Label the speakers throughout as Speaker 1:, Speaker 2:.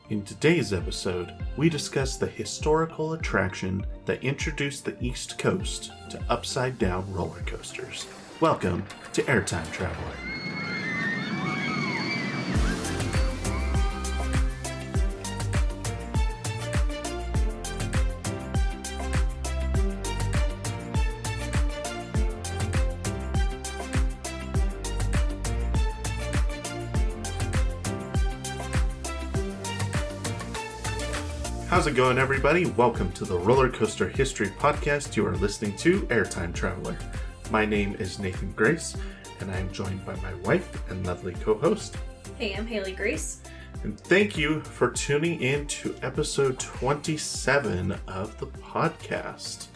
Speaker 1: In today's episode, we discuss the historical attraction that introduced the East Coast to upside-down roller coasters. Welcome to Airtime Traveler. How's it going, everybody? Welcome to the Roller Coaster History Podcast. You are listening to Airtime Traveler. My name is Nathan Grace, and I am joined by my wife and lovely co-host.
Speaker 2: Hey, I'm Haley Grace.
Speaker 1: And thank you for tuning in to episode 27 of the podcast.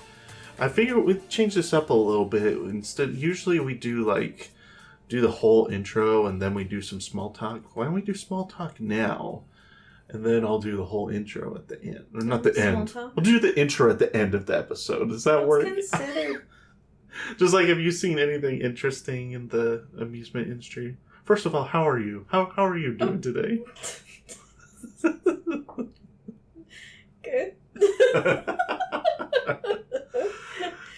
Speaker 1: I figured we'd change this up a little bit. Instead, usually we do the whole intro and then we do some small talk. Why don't we do small talk now? And then I'll do the whole intro at the end. Or not the end.
Speaker 2: Talk?
Speaker 1: We'll do the intro at the end of the episode. Does that work?
Speaker 2: Considered.
Speaker 1: Just like, have you seen anything interesting in the amusement industry? First of all, how are you? How are you doing today?
Speaker 2: Good.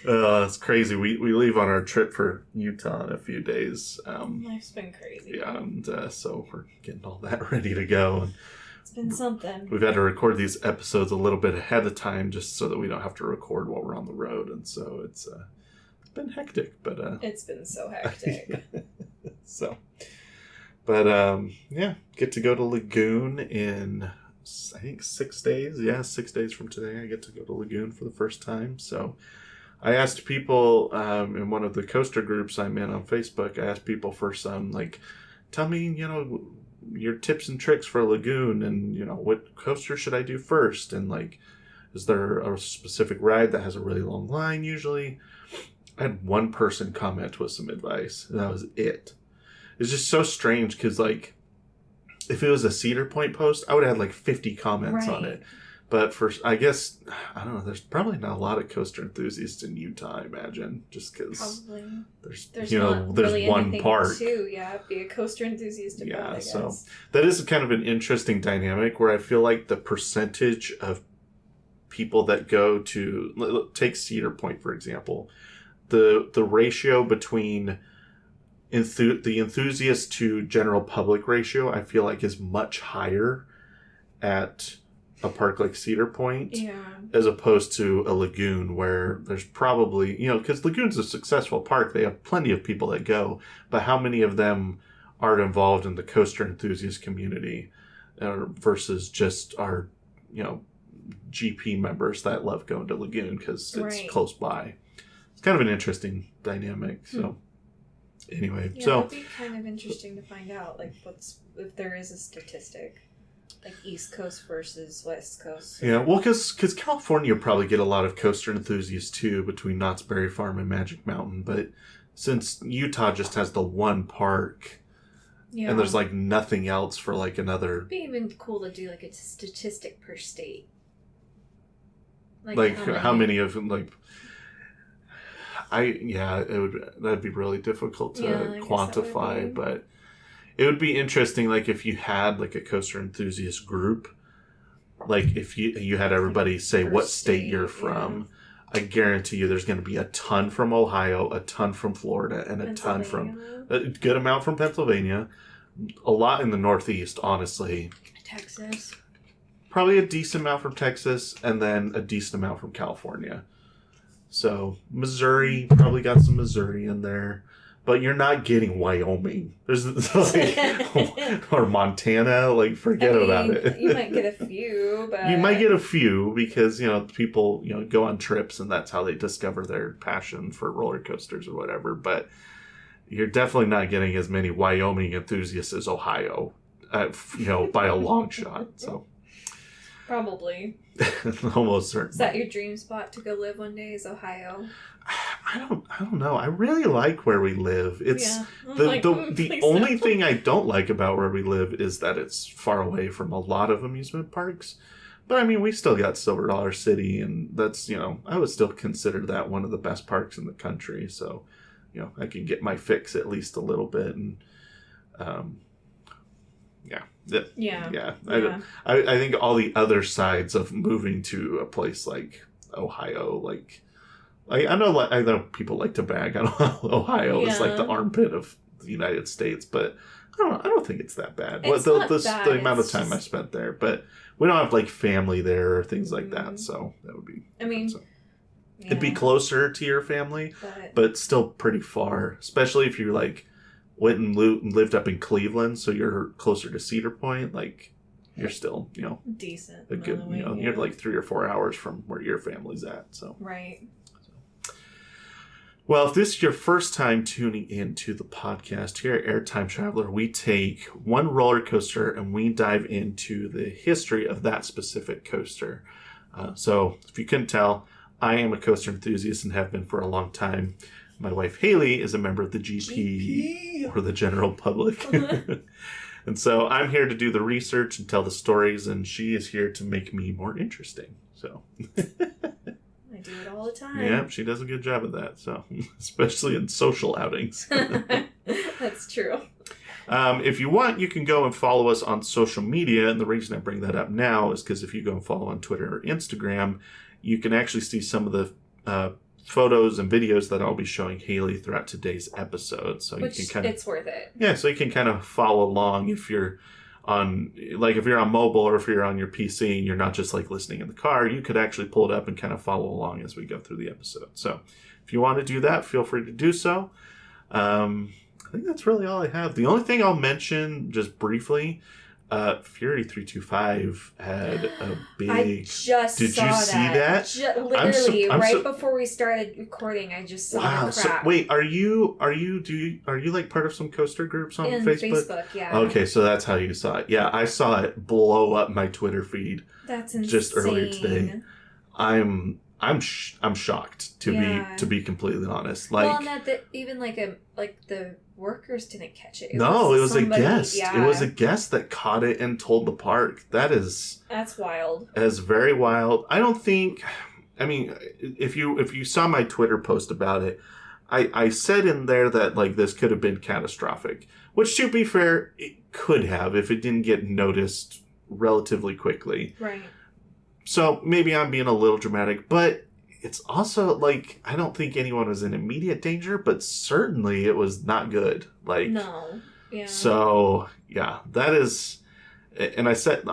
Speaker 1: It's crazy. We leave on our trip for Utah in a few days.
Speaker 2: Life's been crazy.
Speaker 1: Yeah, and so we're getting all that ready to go. And
Speaker 2: it's been something.
Speaker 1: we've had to record these episodes a little bit ahead of time just so that we don't have to record while we're on the road. And so it's been hectic, but
Speaker 2: it's been so hectic.
Speaker 1: Yeah, get to go to Lagoon in, I think, 6 days. Yeah, 6 days from today, I get to go to Lagoon for the first time. So I asked people in one of the coaster groups I'm in on Facebook, I asked people for some, tell me, your tips and tricks for Lagoon, and, what coaster should I do first? And, is there a specific ride that has a really long line usually? I had one person comment with some advice, and that was it. It's just so strange, because, if it was a Cedar Point post, I would have had, 50 comments on it. But I guess, I don't know, there's probably not a lot of coaster enthusiasts in Utah, I imagine, just because there's one park.
Speaker 2: Be a coaster enthusiast about, I guess.
Speaker 1: So that is kind of an interesting dynamic where I feel like the percentage of people that go to, take Cedar Point, for example, the ratio between the enthusiast to general public ratio, I feel like is much higher at a park like Cedar Point, as opposed to a Lagoon, where there's probably, because Lagoon's a successful park, they have plenty of people that go, but how many of them are involved in the coaster enthusiast community versus just our, GP members that love going to Lagoon because it's close by. It's kind of an interesting dynamic. So anyway,
Speaker 2: it'd be kind of interesting to find out, if there is a statistic. East Coast versus West Coast.
Speaker 1: Yeah, well, because California probably get a lot of coaster enthusiasts too, between Knott's Berry Farm and Magic Mountain. But since Utah just has the one park, and there's nothing else for another. It'd
Speaker 2: be even cool to do a statistic per state.
Speaker 1: How many of them that'd be really difficult to quantify, but. It would be interesting, if you had, a coaster enthusiast group, if you had everybody say what state you're from, I guarantee you there's going to be a ton from Ohio, a ton from Florida, and a ton from, a good amount from Pennsylvania, a lot in the Northeast, honestly.
Speaker 2: Texas. Probably
Speaker 1: a decent amount from Texas, and then a decent amount from California. So, Missouri, probably got some Missouri in there. But you're not getting Wyoming. There's or Montana. Forget about it.
Speaker 2: You might get a few, but
Speaker 1: you might get a few because people go on trips and that's how they discover their passion for roller coasters or whatever. But you're definitely not getting as many Wyoming enthusiasts as Ohio, by a long shot. So
Speaker 2: probably
Speaker 1: almost certain.
Speaker 2: Is that your dream spot to go live one day? Is Ohio?
Speaker 1: I don't know. I really like where we live. It's the only thing I don't like about where we live is that it's far away from a lot of amusement parks. But I mean, we still got Silver Dollar City, and that's, I would still consider that one of the best parks in the country. So, I can get my fix at least a little bit, and
Speaker 2: Yeah.
Speaker 1: I think all the other sides of moving to a place like Ohio, like I know people like to bag on Ohio is like the armpit of the United States, but I don't think it's that bad.
Speaker 2: It's not bad.
Speaker 1: The amount of time I spent there, but we don't have like family there or things like that, so that would be.
Speaker 2: I mean,
Speaker 1: it'd be closer to your family, but still pretty far, especially if you like went and lived up in Cleveland, so you're closer to Cedar Point. Like you're still,
Speaker 2: decent.
Speaker 1: A good, you're like 3 or 4 hours from where your family's at. So
Speaker 2: right.
Speaker 1: Well, if this is your first time tuning into the podcast here at Airtime Traveler, we take one roller coaster and we dive into the history of that specific coaster. So if you couldn't tell, I am a coaster enthusiast and have been for a long time. My wife, Haley, is a member of the GP. Or the general public. And so I'm here to do the research and tell the stories, and she is here to make me more interesting. So...
Speaker 2: I do it all the time.
Speaker 1: Yeah, she does a good job of that. So, especially in social outings.
Speaker 2: That's true.
Speaker 1: If you want, you can go and follow us on social media. And the reason I bring that up now is because if you go and follow on Twitter or Instagram, you can actually see some of the photos and videos that I'll be showing Haley throughout today's episode. So
Speaker 2: Which
Speaker 1: you can kind of,
Speaker 2: it's worth it.
Speaker 1: Yeah, so you can kind of follow along if you're on, like if you're on mobile or if you're on your PC and you're not just like listening in the car, you could actually pull it up and kind of follow along as we go through the episode. So if you want to do that, feel free to do so. I think that's really all I have. The only thing I'll mention just briefly, Fury 325 had a big...
Speaker 2: I just
Speaker 1: Did
Speaker 2: saw
Speaker 1: you see that?
Speaker 2: Literally, before we started recording, I just saw the crap.
Speaker 1: So, wait, are you like part of some coaster groups on Facebook?
Speaker 2: Yeah.
Speaker 1: Okay, so that's how you saw it. Yeah, I saw it blow up my Twitter feed.
Speaker 2: That's insane.
Speaker 1: Just earlier today. I'm shocked to be completely honest. Like,
Speaker 2: well, and that even like the workers didn't catch it.
Speaker 1: It was a guest. Yeah. It was a guest that caught it and told the park. That's
Speaker 2: wild.
Speaker 1: That's very wild. I don't think. I mean, if you saw my Twitter post about it, I said in there that like this could have been catastrophic. Which, to be fair, it could have if it didn't get noticed relatively quickly.
Speaker 2: Right.
Speaker 1: So maybe I'm being a little dramatic, but it's also like I don't think anyone was in immediate danger, but certainly it was not good. Like
Speaker 2: no, yeah.
Speaker 1: So yeah, that is, and I said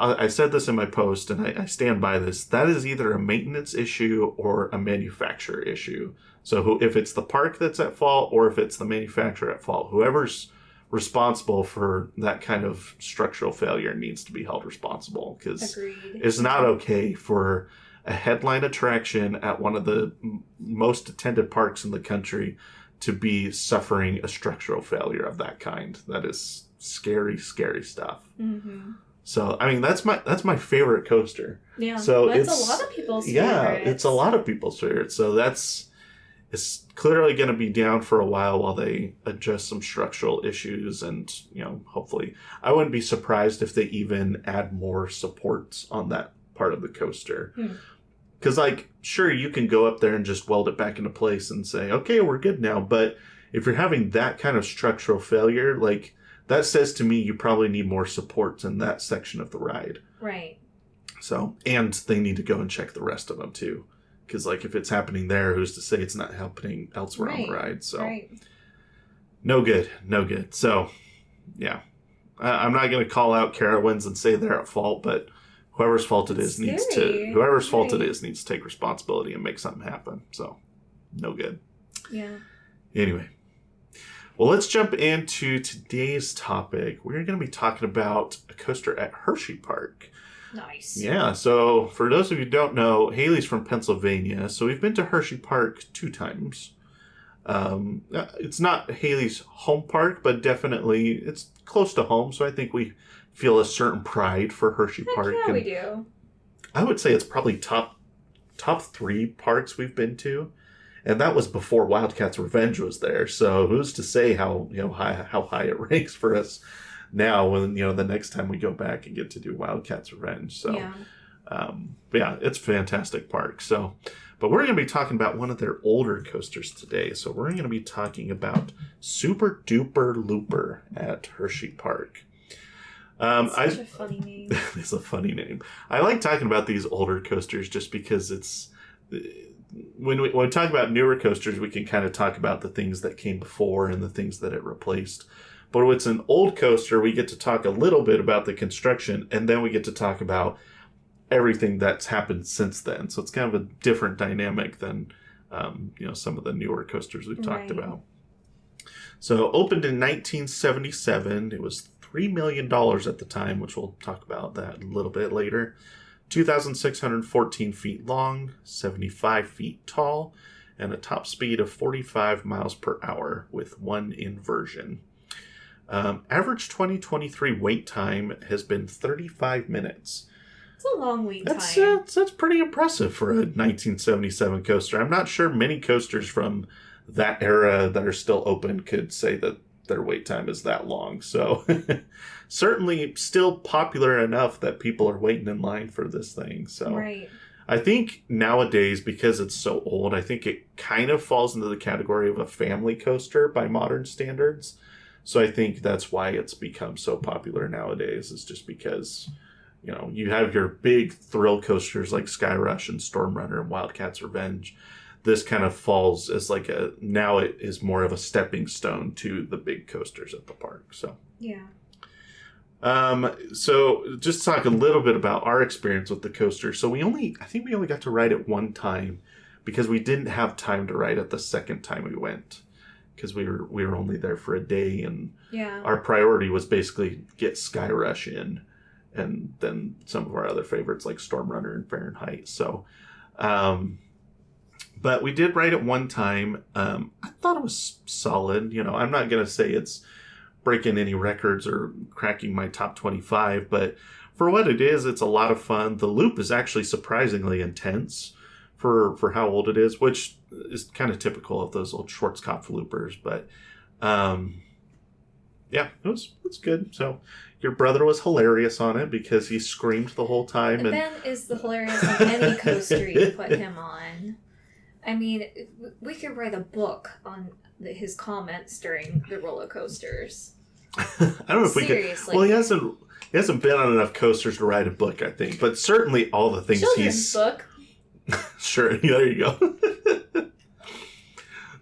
Speaker 1: this in my post, and I stand by this. That is either a maintenance issue or a manufacturer issue. So if it's the park that's at fault, or if it's the manufacturer at fault, whoever's responsible for that kind of structural failure needs to be held responsible, because it's not okay for a headline attraction at one of the most attended parks in the country to be suffering a structural failure of that kind. That is scary, scary stuff. Mm-hmm. So, I mean, that's my favorite coaster.
Speaker 2: Yeah,
Speaker 1: so
Speaker 2: that's a lot of people's favorites.
Speaker 1: Yeah, it's a lot of people's favorites. So it's clearly going to be down for a while they adjust some structural issues, and hopefully, I wouldn't be surprised if they even add more supports on that part of the coaster. Because, sure, you can go up there and just weld it back into place and say, okay, we're good now. But if you're having that kind of structural failure, that says to me you probably need more supports in that section of the ride.
Speaker 2: Right. So,
Speaker 1: and they need to go and check the rest of them, too. Because, if it's happening there, who's to say it's not happening elsewhere on the ride? So, no good. So, yeah. I'm not going to call out Carowinds and say they're at fault, but whoever's fault it is needs to take responsibility and make something happen. So, no good.
Speaker 2: Yeah.
Speaker 1: Anyway. Well, let's jump into today's topic. We're going to be talking about a coaster at Hersheypark.
Speaker 2: Nice.
Speaker 1: Yeah, so for those of you who don't know, Haley's from Pennsylvania, so we've been to Hersheypark 2 times. It's not Haley's home park, but definitely it's close to home, so I think we feel a certain pride for Hersheypark.
Speaker 2: Yeah, we do.
Speaker 1: I would say it's probably top 3 parks we've been to, and that was before Wildcats Revenge was there. So who's to say how high it ranks for us now when the next time we go back and get to do Wildcats Revenge. So yeah, it's a fantastic park. So, but we're going to be talking about one of their older coasters today. So we're going to be talking about SuperDooperLooper at Hersheypark.
Speaker 2: Such a funny name.
Speaker 1: It's a funny name. I like talking about these older coasters just because it's... When we talk about newer coasters, we can kind of talk about the things that came before and the things that it replaced. But when it's an old coaster, we get to talk a little bit about the construction, and then we get to talk about everything that's happened since then. So it's kind of a different dynamic than some of the newer coasters we've talked about. So opened in 1977. It was $3 million at the time, which we'll talk about that a little bit later. 2,614 feet long, 75 feet tall, and a top speed of 45 miles per hour with one inversion. Average 2023 wait time has been 35 minutes.
Speaker 2: It's a long wait time.
Speaker 1: That's pretty impressive for a 1977 coaster. I'm not sure many coasters from that era that are still open could say that their wait time is that long. So certainly still popular enough that people are waiting in line for this thing. So
Speaker 2: right.
Speaker 1: I think nowadays, because it's so old, I think it kind of falls into the category of a family coaster by modern standards. So I think that's why it's become so popular nowadays, is just because, you have your big thrill coasters like Sky Rush and Storm Runner and Wildcats Revenge. This kind of falls as now it is more of a stepping stone to the big coasters at the park. So
Speaker 2: yeah.
Speaker 1: So just talk a little bit about our experience with the coaster. So I think we only got to ride it one time because we didn't have time to ride it the second time we went, because we were only there for a day, and our priority was basically get Sky Rush in, and then some of our other favorites like Storm Runner and Fahrenheit. So, but we did ride it one time. I thought it was solid. I'm not going to say it's breaking any records or cracking my top 25, but for what it is, it's a lot of fun. The loop is actually surprisingly intense for how old it is, which is kind of typical of those old Schwarzkopf loopers. But it's good. So your brother was hilarious on it because he screamed the whole time.
Speaker 2: Ben is the hilarious on any coaster you put him on. I mean, we could write a book on his comments during the roller coasters.
Speaker 1: I don't know if
Speaker 2: Seriously.
Speaker 1: we could. Well, he hasn't been on enough coasters to write a book, I think. But certainly all the things
Speaker 2: Children's book.
Speaker 1: Sure, there you go.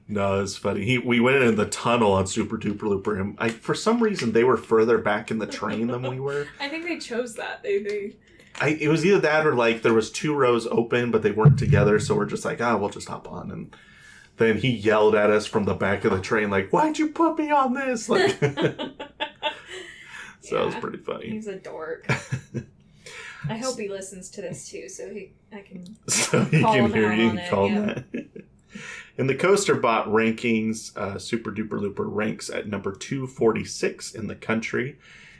Speaker 1: No, it's funny. We went in the tunnel on Super Duper Looper, and for some reason they were further back in the train than we were.
Speaker 2: I think they chose that.
Speaker 1: It was either that or there was 2 rows open, but they weren't together, so we're just like, we'll just hop on. And then he yelled at us from the back of the train, like, "Why'd you put me on this?" So it was pretty funny.
Speaker 2: He's a dork. I hope he listens to this too, so I can call him out on it.
Speaker 1: In the coaster bot rankings, Super Duper Looper ranks at number 246 in the country.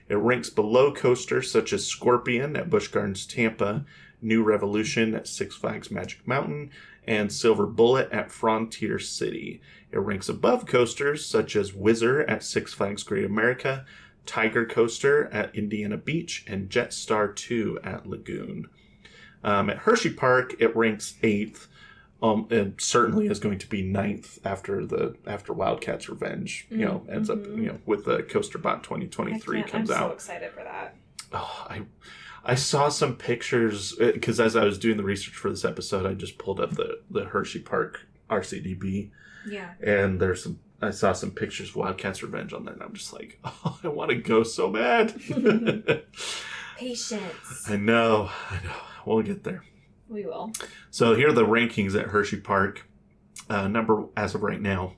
Speaker 1: It ranks below coasters such as Scorpion at Busch Gardens Tampa, New Revolution at Six Flags Magic Mountain, and Silver Bullet at Frontier City. It ranks above coasters such as Whizzer at Six Flags Great America, Tiger Coaster at Indiana Beach, and Jetstar 2 at Lagoon. At Hersheypark, it ranks 8th. And certainly is going to be 9th after Wildcats Revenge, ends up, with the Coaster Bot 2023 comes out.
Speaker 2: I'm so excited for that.
Speaker 1: Oh, I saw some pictures because as I was doing the research for this episode, I just pulled up the Hersheypark RCDB.
Speaker 2: Yeah. And
Speaker 1: I saw some pictures of Wildcats Revenge on there, and I'm just like, I want to go so bad.
Speaker 2: Patience.
Speaker 1: I know. We'll get there.
Speaker 2: We will.
Speaker 1: So here are the rankings at Hersheypark. As of right now.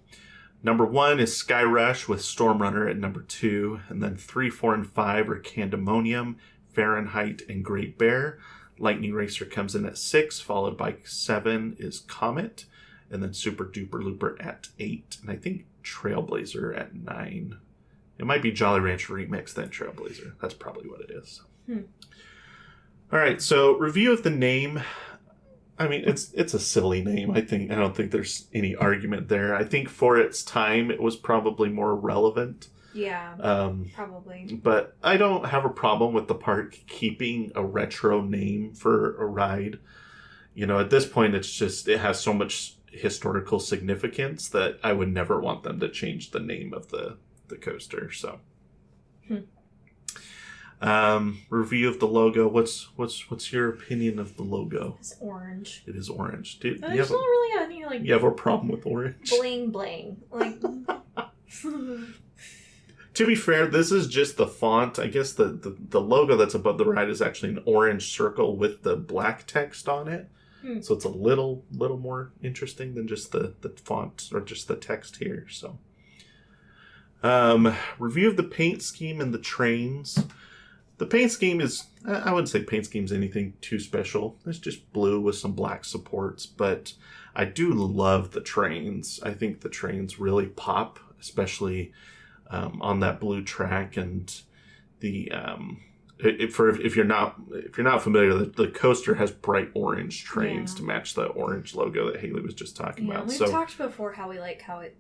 Speaker 1: Number 1 is Sky Rush with Storm Runner at number 2. And then 3, 4, and 5 are Candemonium, Fahrenheit, and Great Bear. Lightning Racer comes in at 6, followed by 7 is Comet. And then Super Duper Looper at 8. And I think Trailblazer at 9. It might be Jolly Rancher Remix, then Trailblazer. That's probably what it is. All right, so review of the name. I mean, it's a silly name. I don't think there's any argument there. I think for its time, it was probably more relevant.
Speaker 2: Yeah, probably.
Speaker 1: But I don't have a problem with the park keeping a retro name for a ride. At this point, it has so much historical significance that I would never want them to change the name of the coaster. So. Review of the logo. What's your opinion of the logo?
Speaker 2: It's orange.
Speaker 1: It is orange. There's
Speaker 2: not really any like.
Speaker 1: You have a problem with orange?
Speaker 2: Bling. Like.
Speaker 1: To be fair, this is just the font. I guess the logo that's above the ride is actually an orange circle with the black text on it. So it's a little more interesting than just the font or just the text here. So, review of the paint scheme and the trains. The paint scheme is, I wouldn't say paint scheme's anything too special. It's just blue with some black supports, but I do love the trains. I think the trains really pop, especially on that blue track, and the if you're not familiar, the coaster has bright orange trains to match the orange logo that Haley was just talking about.
Speaker 2: We've talked before how it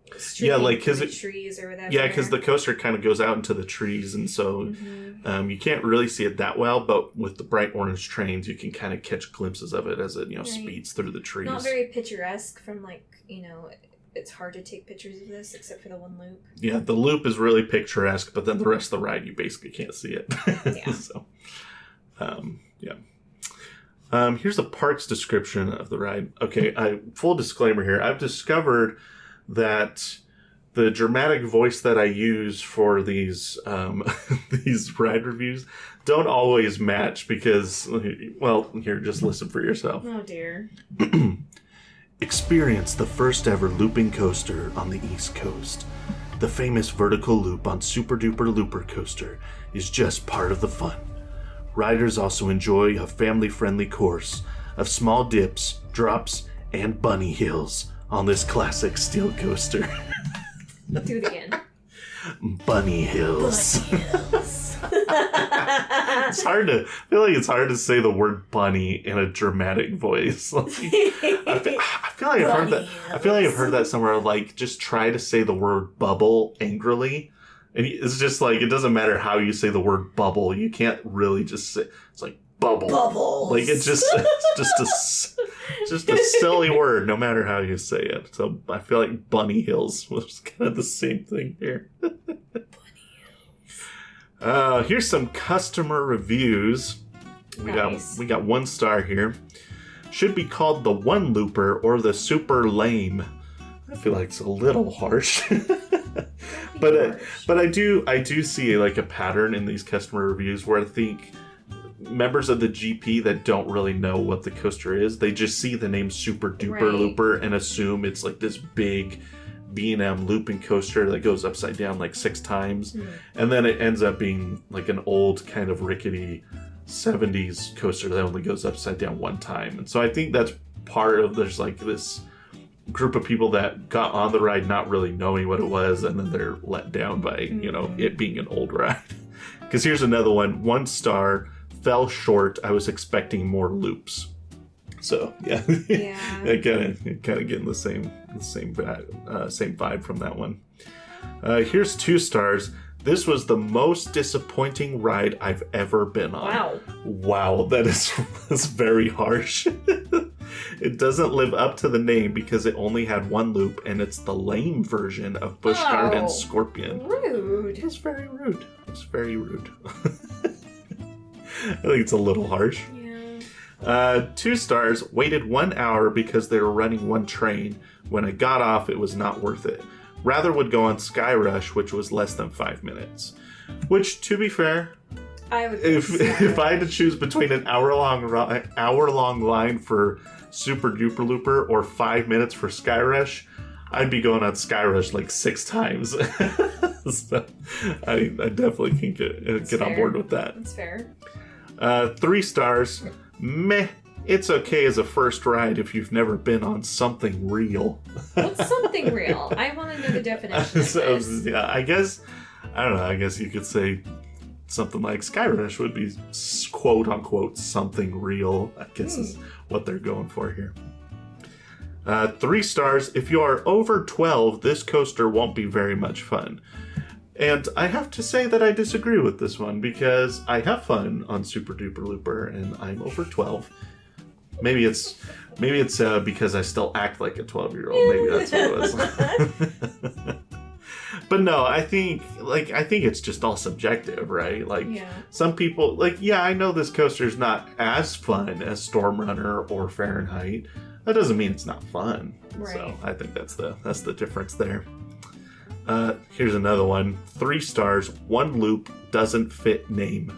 Speaker 1: because
Speaker 2: the trees or whatever.
Speaker 1: Yeah, because the coaster kind of goes out into the trees, and so you can't really see it that well. But with the bright orange trains, you can kind of catch glimpses of it as it speeds through the trees.
Speaker 2: Not very picturesque from It's hard to take pictures of this except for the one loop.
Speaker 1: Yeah, the loop is really picturesque, but then the rest of the ride, you basically can't see it.
Speaker 2: Yeah.
Speaker 1: So, here's a park's description of the ride. Okay, full disclaimer here. I've discovered that the dramatic voice that I use for these these ride reviews don't always match because, well, here, just listen for yourself.
Speaker 2: Oh, dear.
Speaker 3: Experience the first ever looping coaster on the East Coast. The famous vertical loop on Super Duper Looper coaster is just part of the fun. Riders also enjoy a family-friendly course of small dips, drops, and bunny hills on this classic steel coaster.
Speaker 2: Do it again.
Speaker 3: Bunny hills.
Speaker 2: Bunny hills.
Speaker 1: I feel like it's hard to say the word bunny in a dramatic voice. I feel like I've heard that. I feel like I've heard that somewhere. Like, just try to say the word bubble angrily, and it's just like it doesn't matter how you say the word bubble. You can't really just say it's like bubble.
Speaker 2: Bubbles.
Speaker 1: Like it's just a silly word, no matter how you say it. So I feel like bunny hills was kind of the same thing here. Here's some customer reviews. We got 1 star here. Should be called the one looper or the super lame. I feel like it's a little harsh. but I do see like a pattern in these customer reviews where I think members of the GP that don't really know what the coaster is, they just see the name Super Duper Looper and assume it's like this big B&M looping coaster that goes upside down like 6 times, and then it ends up being like an old kind of rickety 70s coaster that only goes upside down 1 time. And so I think that's part of, there's like this group of people that got on the ride not really knowing what it was, and then they're let down by it being an old ride. Because here's another one, 1 star, fell short. I was expecting more loops. So yeah. I kind of getting the same vibe from that one. Here's 2 stars. This was the most disappointing ride I've ever been on. Wow, that's very harsh. It doesn't live up to the name because it only had 1 loop, and it's the lame version of Busch Garden Scorpion.
Speaker 2: Rude.
Speaker 1: It's very rude. It's very rude. I think it's a little harsh. 2 stars, waited 1 hour because they were running 1 train. When I got off, it was not worth it. Rather would go on Sky Rush, which was less than 5 minutes. Which, to be fair,
Speaker 2: I would
Speaker 1: if I had to choose between an hour-long line for Super Duper Looper or 5 minutes for Sky Rush, I'd be going on Sky Rush like 6 times. So I definitely can get on board with that.
Speaker 2: That's fair.
Speaker 1: 3 stars. Meh. It's okay as a first ride if you've never been on something real.
Speaker 2: What's something real? I want to know the definition of this.
Speaker 1: Yeah, I guess you could say something like Sky Rush would be quote unquote something real, I guess is what they're going for here. 3 stars. If you are over 12, this coaster won't be very much fun. And I have to say that I disagree with this one because I have fun on Super Duper Looper and I'm over 12. Maybe it's because I still act like a 12-year-old. Maybe that's what it was. But no, I think it's just all subjective, right? Like some people, I know this coaster's not as fun as Storm Runner or Fahrenheit. That doesn't mean it's not fun. Right. So I think that's the difference there. Here's another one. 3 stars, 1 loop, doesn't fit name.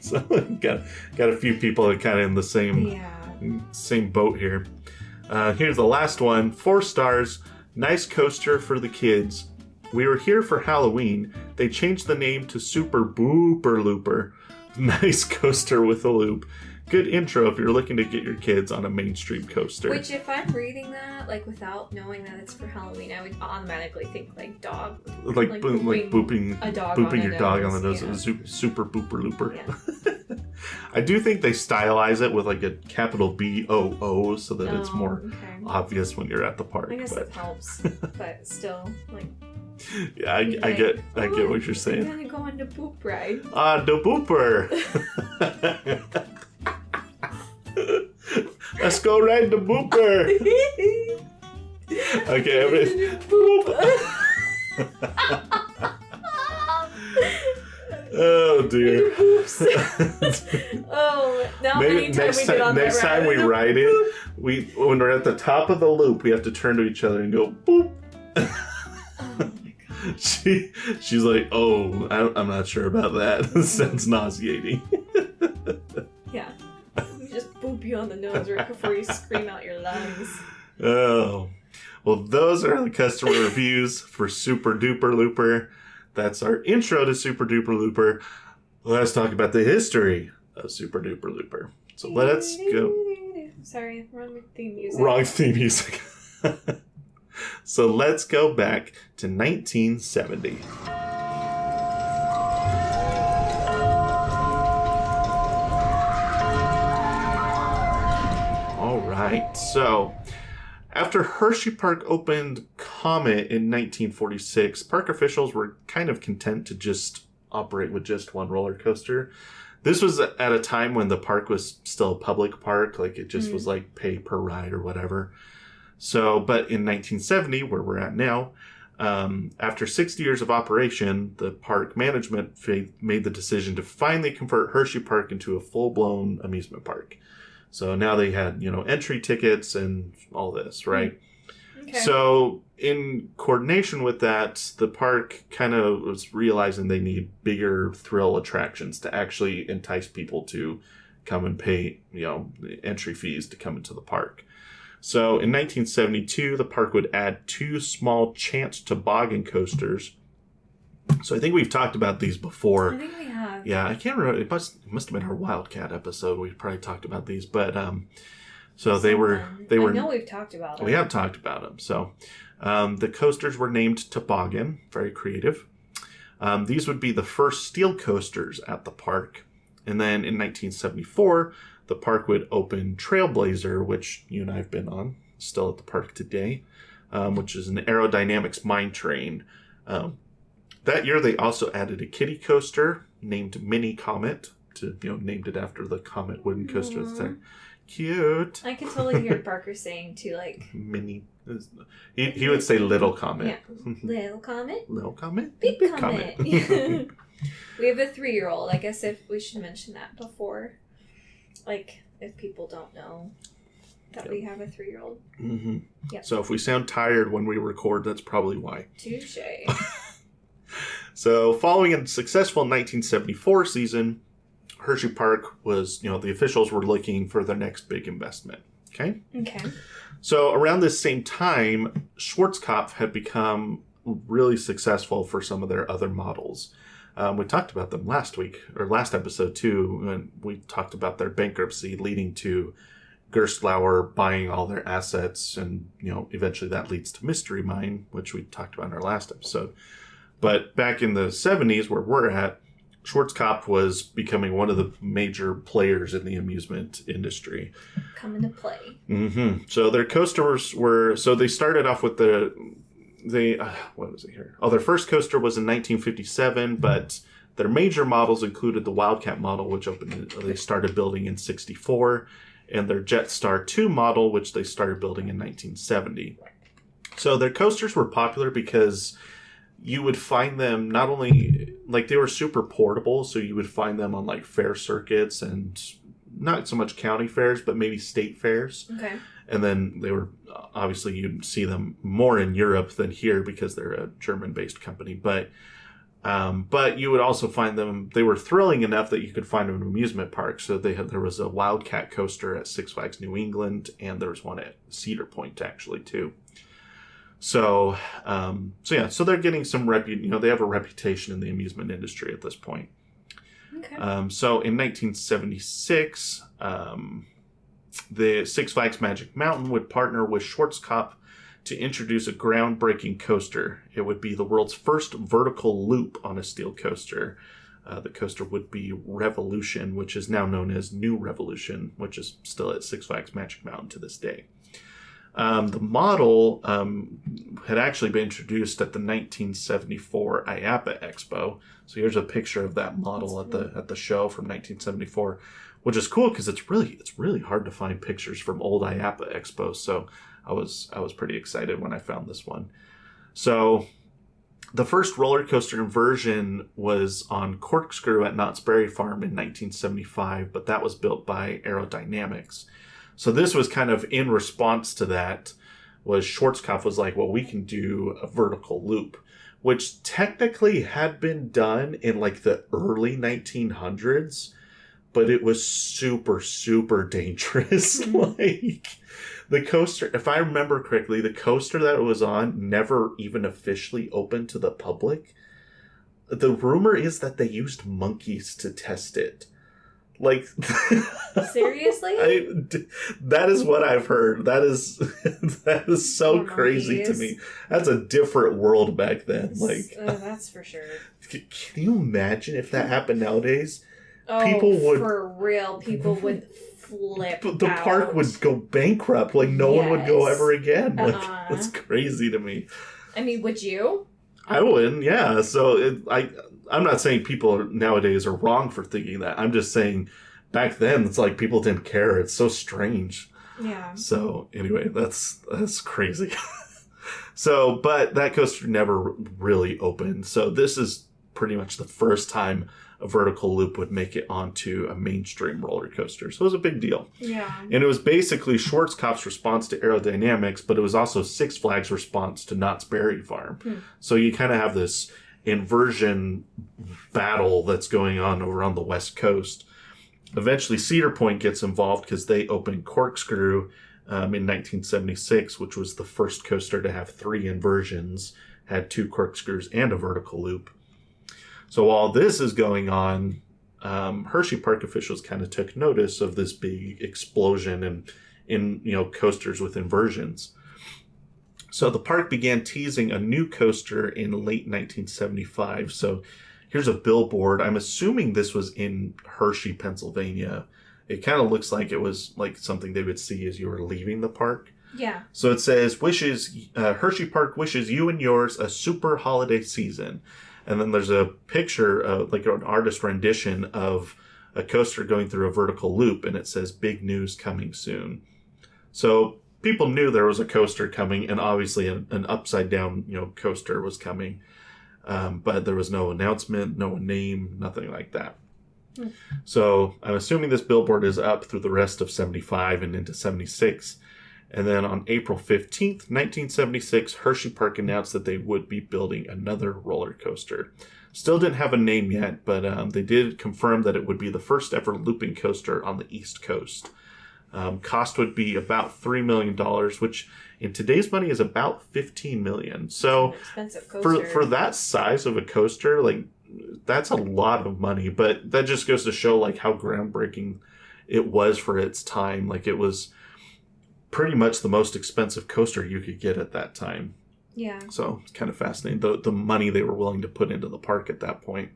Speaker 1: So got a few people that kind of in the same boat here. Here's the last one. 4 stars, nice coaster for the kids. We were here for Halloween. They changed the name to sooperdooperLooper. Nice coaster with a loop. Good intro if you're looking to get your kids on a mainstream coaster.
Speaker 2: Which, if I'm reading that, without knowing that it's for Halloween, I would automatically think, dog.
Speaker 1: Like booping
Speaker 2: a dog
Speaker 1: booping
Speaker 2: on
Speaker 1: your dog on the nose.
Speaker 2: Yeah.
Speaker 1: Super booper looper.
Speaker 2: Yeah.
Speaker 1: I do think they stylize it with a capital BOO so that it's more obvious when you're at the park.
Speaker 2: I guess it helps, but still,
Speaker 1: Yeah, I get what you're saying.
Speaker 2: We're gonna go on the boop ride.
Speaker 1: The booper. Let's go ride the booper. Okay, oh dear.
Speaker 2: Now
Speaker 1: maybe next time we ride it, when we're at the top of the loop, we have to turn to each other and go boop. She's like, I'm not sure about that. Sounds nauseating.
Speaker 2: Yeah. You just boop you on the nose right before you scream out your lungs.
Speaker 1: Oh. Well, those are the customer reviews for Super Duper Looper. That's our intro to Super Duper Looper. Let's talk about the history of Super Duper Looper. So let's go.
Speaker 2: Sorry, wrong theme music.
Speaker 1: Wrong theme music. So let's go back to 1970. All right, so after Hersheypark opened Comet in 1946, park officials were kind of content to just operate with just one roller coaster. This was at a time when the park was still a public park, it just was pay per ride or whatever. So, but in 1970, where we're at now, after 60 years of operation, the park management made the decision to finally convert Hersheypark into a full-blown amusement park. So now they had, entry tickets and all this, right? Okay. So in coordination with that, the park kind of was realizing they need bigger thrill attractions to actually entice people to come and pay, entry fees to come into the park. So in 1972, the park would add 2 small Chance toboggan coasters. So I think we've talked about these before.
Speaker 2: I think we have.
Speaker 1: Yeah, I can't remember. It must have been our Wildcat episode. We probably talked about these, but so they were. I
Speaker 2: know we've talked about them.
Speaker 1: We have talked about them. So the coasters were named Toboggan. Very creative. These would be the first steel coasters at the park, and then in 1974. The park would open Trailblazer, which you and I have been on, still at the park today, which is an aerodynamics mine train. That year, they also added a kiddie coaster named Mini Comet, named it after the Comet wooden coaster. It's cute.
Speaker 2: I can totally hear Parker saying to
Speaker 1: Mini. He would say Little Comet.
Speaker 2: Yeah, Little Comet.
Speaker 1: Little Comet.
Speaker 2: Big Comet. We have a 3-year-old. I guess if we should mention that before. If people don't know that we have a 3-year-old.
Speaker 1: Mm-hmm.
Speaker 2: Yep.
Speaker 1: So if we sound tired when we record, that's probably why.
Speaker 2: Touche.
Speaker 1: So following a successful 1974 season, Hersheypark was, the officials were looking for their next big investment. Okay?
Speaker 2: Okay.
Speaker 1: So around this same time, Schwarzkopf had become really successful for some of their other models. We talked about them last episode too, when we talked about their bankruptcy leading to Gerstlauer buying all their assets, and eventually that leads to Mystery Mine, which we talked about in our last episode. But back in the 70s, where we're at, Schwarzkopf was becoming one of the major players in the amusement industry.
Speaker 2: Coming to play.
Speaker 1: Mm-hmm. So their coasters were, they started off with what was it here? Their first coaster was in 1957, but their major models included the Wildcat model, which they started building in 64, and their Jetstar 2 model, which they started building in 1970. So their coasters were popular because you would find them not only, like, they were super portable, so you would find them on, like, fair circuits and not so much county fairs, but maybe state fairs.
Speaker 2: Okay.
Speaker 1: And then they were, obviously, you'd see them more in Europe than here because they're a German-based company. But you would also find them, they were thrilling enough that you could find them in amusement parks. So there was a Wildcat coaster at Six Flags New England, and there was one at Cedar Point, actually, too. So they're getting some they have a reputation in the amusement industry at this point.
Speaker 2: Okay.
Speaker 1: So in 1976, the Six Flags Magic Mountain would partner with Schwarzkopf to introduce a groundbreaking coaster. It would be the world's first vertical loop on a steel coaster. The coaster would be Revolution, which is now known as New Revolution, which is still at Six Flags Magic Mountain to this day. The model had actually been introduced at the 1974 IAAPA Expo. So here's a picture of that model at the show from 1974, which is cool because it's really hard to find pictures from old IAAPA Expos. So I was pretty excited when I found this one. So the first roller coaster inversion was on Corkscrew at Knott's Berry Farm in 1975, but that was built by Aerodynamics. So this was kind of in response to that, was Schwarzkopf was like, well, we can do a vertical loop, which technically had been done in like the early 1900s, but it was super, super dangerous. Like the coaster, if I remember correctly, the coaster that it was on never even officially opened to the public. The rumor is that they used monkeys to test it. Like,
Speaker 2: seriously?
Speaker 1: That is what I've heard. That is so crazy to me. That's a different world back then. Like,
Speaker 2: that's for sure.
Speaker 1: Can you imagine if that happened nowadays?
Speaker 2: Oh,
Speaker 1: people would,
Speaker 2: for real, people would flip.
Speaker 1: The park would go bankrupt. Like, no one would go ever again. Like, that's crazy to me.
Speaker 2: I mean, would you?
Speaker 1: I wouldn't. Yeah. So I'm not saying people nowadays are wrong for thinking that. I'm just saying back then it's like people didn't care. It's so strange.
Speaker 2: Yeah.
Speaker 1: So anyway, that's crazy. So, but that coaster never really opened. So this is pretty much the first time a vertical loop would make it onto a mainstream roller coaster. So it was a big deal.
Speaker 2: Yeah.
Speaker 1: And it was basically Schwarzkopf's response to Aerodynamics, but it was also Six Flags' response to Knott's Berry Farm. So you kind of have this inversion battle that's going on around the West Coast. Eventually, Cedar Point gets involved because they opened Corkscrew in 1976, which was the first coaster to have 3 inversions, had 2 corkscrews and a vertical loop. So while this is going on, Hersheypark officials kind of took notice of this big explosion in coasters with inversions. So the park began teasing a new coaster in late 1975. So here's a billboard. I'm assuming this was in Hershey, Pennsylvania. It kind of looks like it was like something they would see as you were leaving the park.
Speaker 2: Yeah.
Speaker 1: So it says, Hersheypark wishes you and yours a super holiday season. And then there's a picture, like an artist rendition of a coaster going through a vertical loop, and it says, big news coming soon. So people knew there was a coaster coming, and obviously an upside down, coaster was coming. But there was no announcement, no name, nothing like that. So I'm assuming this billboard is up through the rest of 75 and into 76. And then on April 15th, 1976, Hersheypark announced that they would be building another roller coaster. Still didn't have a name yet, but they did confirm that it would be the first ever looping coaster on the East Coast. Cost would be about $3 million, which in today's money is about $15 million. So for that size of a coaster, like, that's a lot of money. But that just goes to show like how groundbreaking it was for its time. Like, it was pretty much the most expensive coaster you could get at that time.
Speaker 2: Yeah. So
Speaker 1: it's kind of fascinating, the money they were willing to put into the park at that point.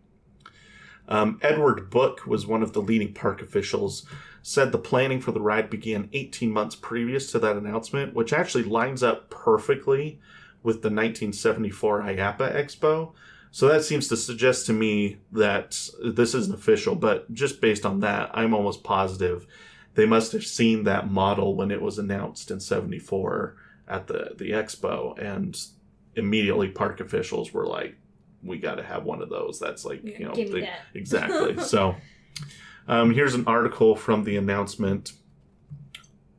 Speaker 1: Edward Book was one of the leading park officials, said the planning for the ride began 18 months previous to that announcement, which actually lines up perfectly with the 1974 IAAPA Expo. So that seems to suggest to me that this isn't official, but just based on that, I'm almost positive they must have seen that model when it was announced in 74 at the expo, and immediately park officials were like, we got to have one of those. That's like,
Speaker 2: give me that.
Speaker 1: Exactly. So here's an article from the announcement.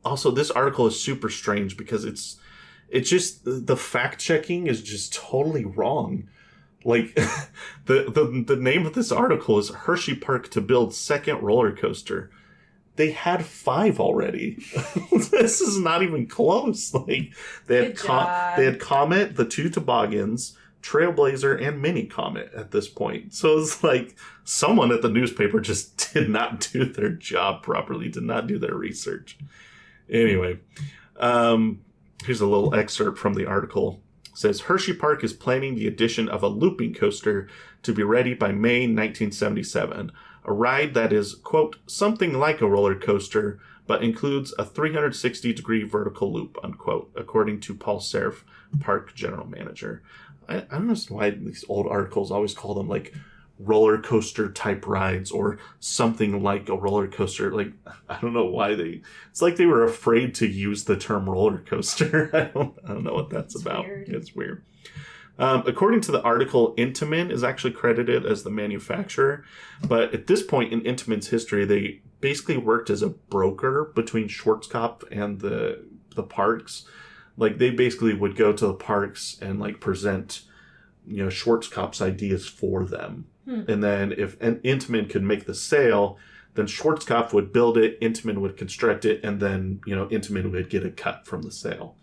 Speaker 1: Also, this article is super strange because it's just, the fact checking is just totally wrong. Like, the name of this article is Hersheypark to build second roller coaster. They had 5 already. This is not even close. Like, they had Comet, the 2 toboggans, Trailblazer, and Mini Comet at this point. So it's like someone at the newspaper just did not do their job properly, did not do their research. Anyway, here's a little excerpt from the article. It says, Hersheypark is planning the addition of a looping coaster to be ready by May 1977. A ride that is, quote, something like a roller coaster, but includes a 360-degree vertical loop, unquote, according to Paul Serf, park general manager. I don't know why these old articles always call them, like, roller coaster type rides or something like a roller coaster. Like, I don't know why it's like they were afraid to use the term roller coaster. I don't know what that's about. Weird. It's weird. According to the article, Intamin is actually credited as the manufacturer, but at this point in Intamin's history, they basically worked as a broker between Schwarzkopf and the parks. Like, they basically would go to the parks and, like, present, Schwarzkopf's ideas for them. And then if Intamin could make the sale, then Schwarzkopf would build it, Intamin would construct it, and then, Intamin would get a cut from the sale.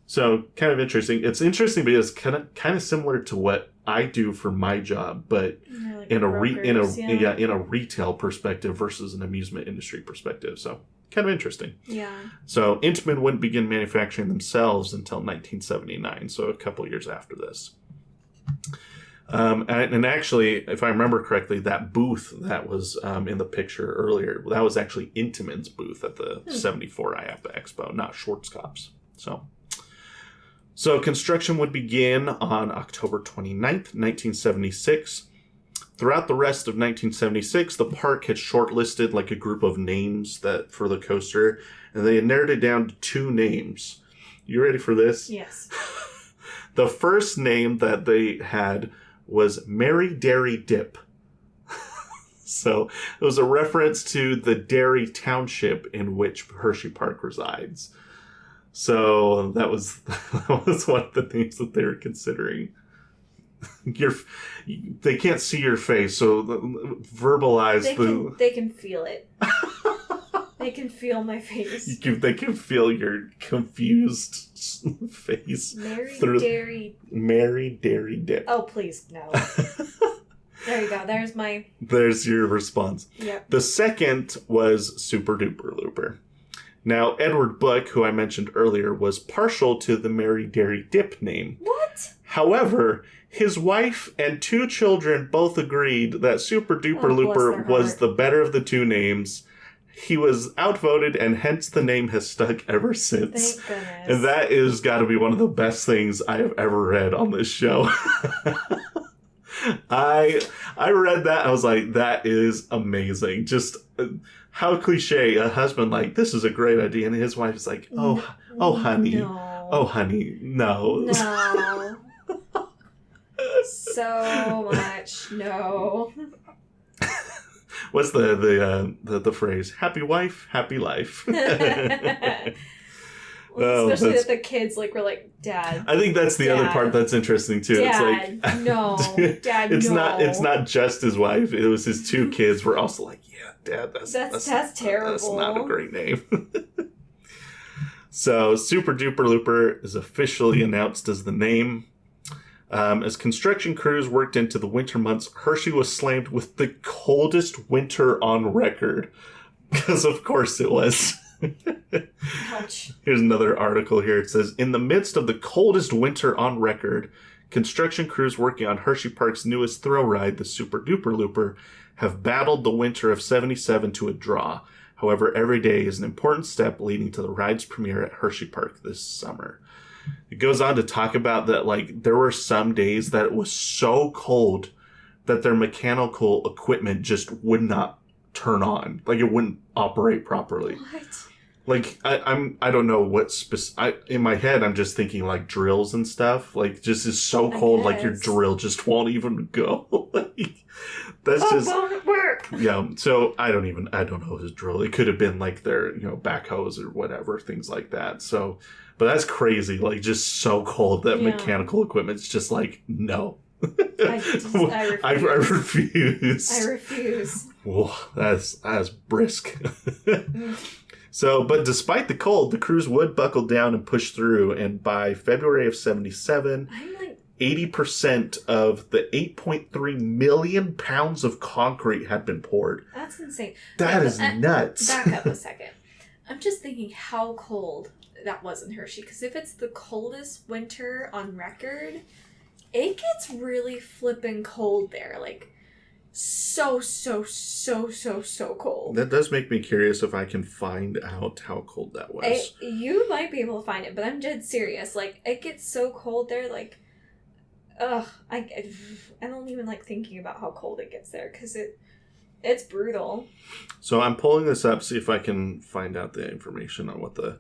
Speaker 1: So, kind of interesting. It's interesting because it's kind of similar to what I do for my job, but like in a retail perspective versus an amusement industry perspective. So, kind of interesting.
Speaker 2: Yeah.
Speaker 1: So, Intamin wouldn't begin manufacturing themselves until 1979, so a couple years after this. And actually, if I remember correctly, that booth that was in the picture earlier, that was actually Intamin's booth at the 74 IAPA Expo, not Schwarzkopf's. So construction would begin on October 29th, 1976. Throughout the rest of 1976, the park had shortlisted like a group of names for the coaster, and they had narrowed it down to 2 names. You ready for this?
Speaker 2: Yes.
Speaker 1: The first name that they had was Mary Dairy Dip. So it was a reference to the dairy township in which Hersheypark resides. So that was one of the names that they were considering. They can't see your face, so verbalize
Speaker 2: they can feel it. They can feel my face.
Speaker 1: They can feel your confused face. Mary Dairy Dip.
Speaker 2: Oh, please, no. There you go. There's your
Speaker 1: response.
Speaker 2: Yep.
Speaker 1: The second was sooperdooperLooper. Now, Edward Book, who I mentioned earlier, was partial to the Mary Dairy Dip name.
Speaker 2: What?
Speaker 1: However, his wife and 2 children both agreed that sooperdooperLooper was the better of the 2 names. He was outvoted, and hence the name has stuck ever since.
Speaker 2: Thank goodness.
Speaker 1: And that is got to be one of the best things I have ever read on this show. I read that, I was like, that is amazing. Just how cliche, a husband like, this is a great idea, and his wife is like, oh honey,
Speaker 2: no.
Speaker 1: Oh honey, no.
Speaker 2: So much no.
Speaker 1: What's the phrase? Happy wife, happy life.
Speaker 2: Especially that the kids were like, Dad.
Speaker 1: I think that's the other part that's interesting too.
Speaker 2: Dad,
Speaker 1: it's like
Speaker 2: no. Dad,
Speaker 1: it's
Speaker 2: no.
Speaker 1: It's not just his wife. It was his 2 kids were also like, yeah, Dad, that's
Speaker 2: terrible.
Speaker 1: That's not a great name. So sooperdooperLooper is officially announced as the name. As construction crews worked into the winter months, Hershey was slammed with the coldest winter on record. Because of course it was.
Speaker 2: Ouch.
Speaker 1: Here's another article here. It says, in the midst of the coldest winter on record, construction crews working on Hersheypark's newest thrill ride, the sooperdooperLooper, have battled the winter of 77 to a draw. However, every day is an important step leading to the ride's premiere at Hersheypark this summer. It goes on to talk about that, there were some days that it was so cold that their mechanical equipment just would not turn on. It wouldn't operate properly.
Speaker 2: What?
Speaker 1: Like, I don't know what in my head, I'm just thinking, like, drills and stuff. Like, just is so cold, like, your drill just won't even go. Like, that's just...
Speaker 2: won't work!
Speaker 1: Yeah, so I don't know his drill. It could have been, like, their, backhoes or whatever, things like that. So, but that's crazy. Like, just so cold that mechanical equipment's just like, no. I refuse.
Speaker 2: I refuse.
Speaker 1: Whoa, that's brisk. So, but despite the cold, the crews would buckle down and push through. And by February of 77, 80% of the 8.3 million pounds of concrete had been poured.
Speaker 2: That's insane.
Speaker 1: That is nuts.
Speaker 2: Back up a second. I'm just thinking how cold that was in Hershey. Because if it's the coldest winter on record, it gets really flippin' cold there. Like, so cold.
Speaker 1: That does make me curious if I can find out how cold that was.
Speaker 2: You might be able to find it, but I'm dead serious. Like, it gets so cold there, like, I don't even like thinking about how cold it gets there, because it's brutal.
Speaker 1: So I'm pulling this up, see if I can find out the information on what the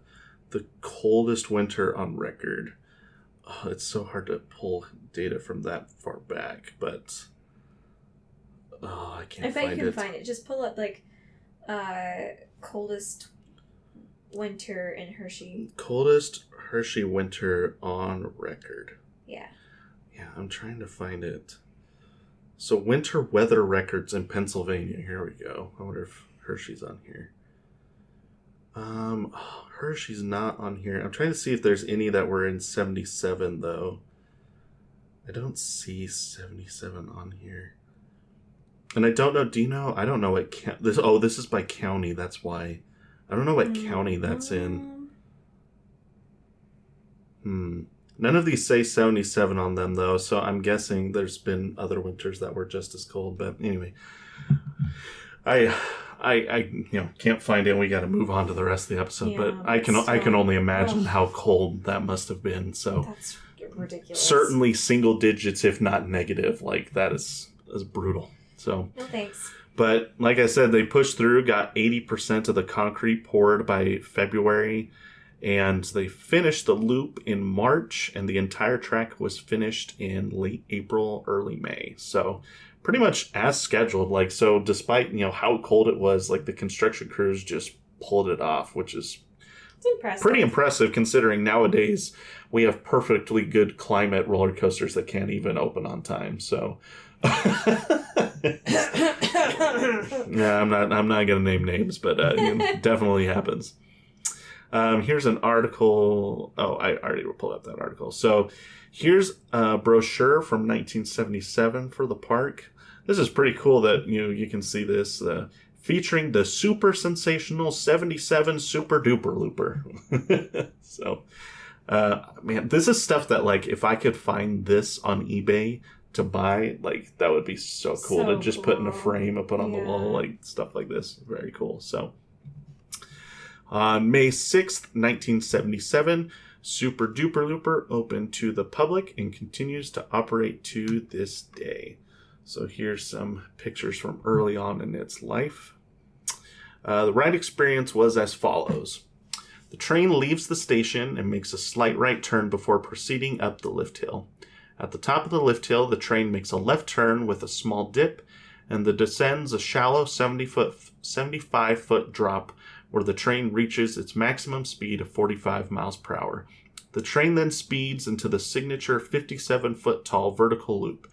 Speaker 1: coldest winter on record. Oh, it's so hard to pull data from that far back, but... Oh, I can't find it. I bet you can find it.
Speaker 2: Just pull up, like, coldest winter in Hershey.
Speaker 1: Coldest Hershey winter on record.
Speaker 2: Yeah.
Speaker 1: Yeah, I'm trying to find it. So, winter weather records in Pennsylvania. Here we go. I wonder if Hershey's on here. Hershey's not on here. I'm trying to see if there's any that were in 77, though. I don't see 77 on here. And I don't know, do you know? I don't know what this is by county, that's why. I don't know what county that's in. None of these say 77 on them, though, so I'm guessing there's been other winters that were just as cold. But anyway, I can't find it. We got to move on to the rest of the episode. But I can only imagine how cold that must have been. So
Speaker 2: that's ridiculous.
Speaker 1: Certainly single digits, if not negative. Like, that is brutal. So,
Speaker 2: no thanks.
Speaker 1: But like I said, they pushed through, got 80% of the concrete poured by February, and they finished the loop in March, and the entire track was finished in late April, early May. So pretty much as scheduled. Like, so despite, how cold it was, like, the construction crews just pulled it off, which is pretty impressive considering nowadays we have perfectly good climate roller coasters that can't even open on time. So yeah, I'm not gonna name names, but it definitely happens. Here's an article. Oh, I already pulled up that article. So here's a brochure from 1977 for the park. This is pretty cool that you can see this featuring the super sensational 77 Super Duper Looper. So man, this is stuff that, like, if I could find this on eBay to buy, like, that would be so cool to just put in a frame and put on the wall, like, stuff like this. Very cool. So on May 6th, 1977, Super Duper Looper opened to the public and continues to operate to this day. So here's some pictures from early on in its life. The ride experience was as follows. The train leaves the station and makes a slight right turn before proceeding up the lift hill. At the top of the lift hill, the train makes a left turn with a small dip, and then descends a shallow 75-foot drop where the train reaches its maximum speed of 45 miles per hour. The train then speeds into the signature 57-foot tall vertical loop,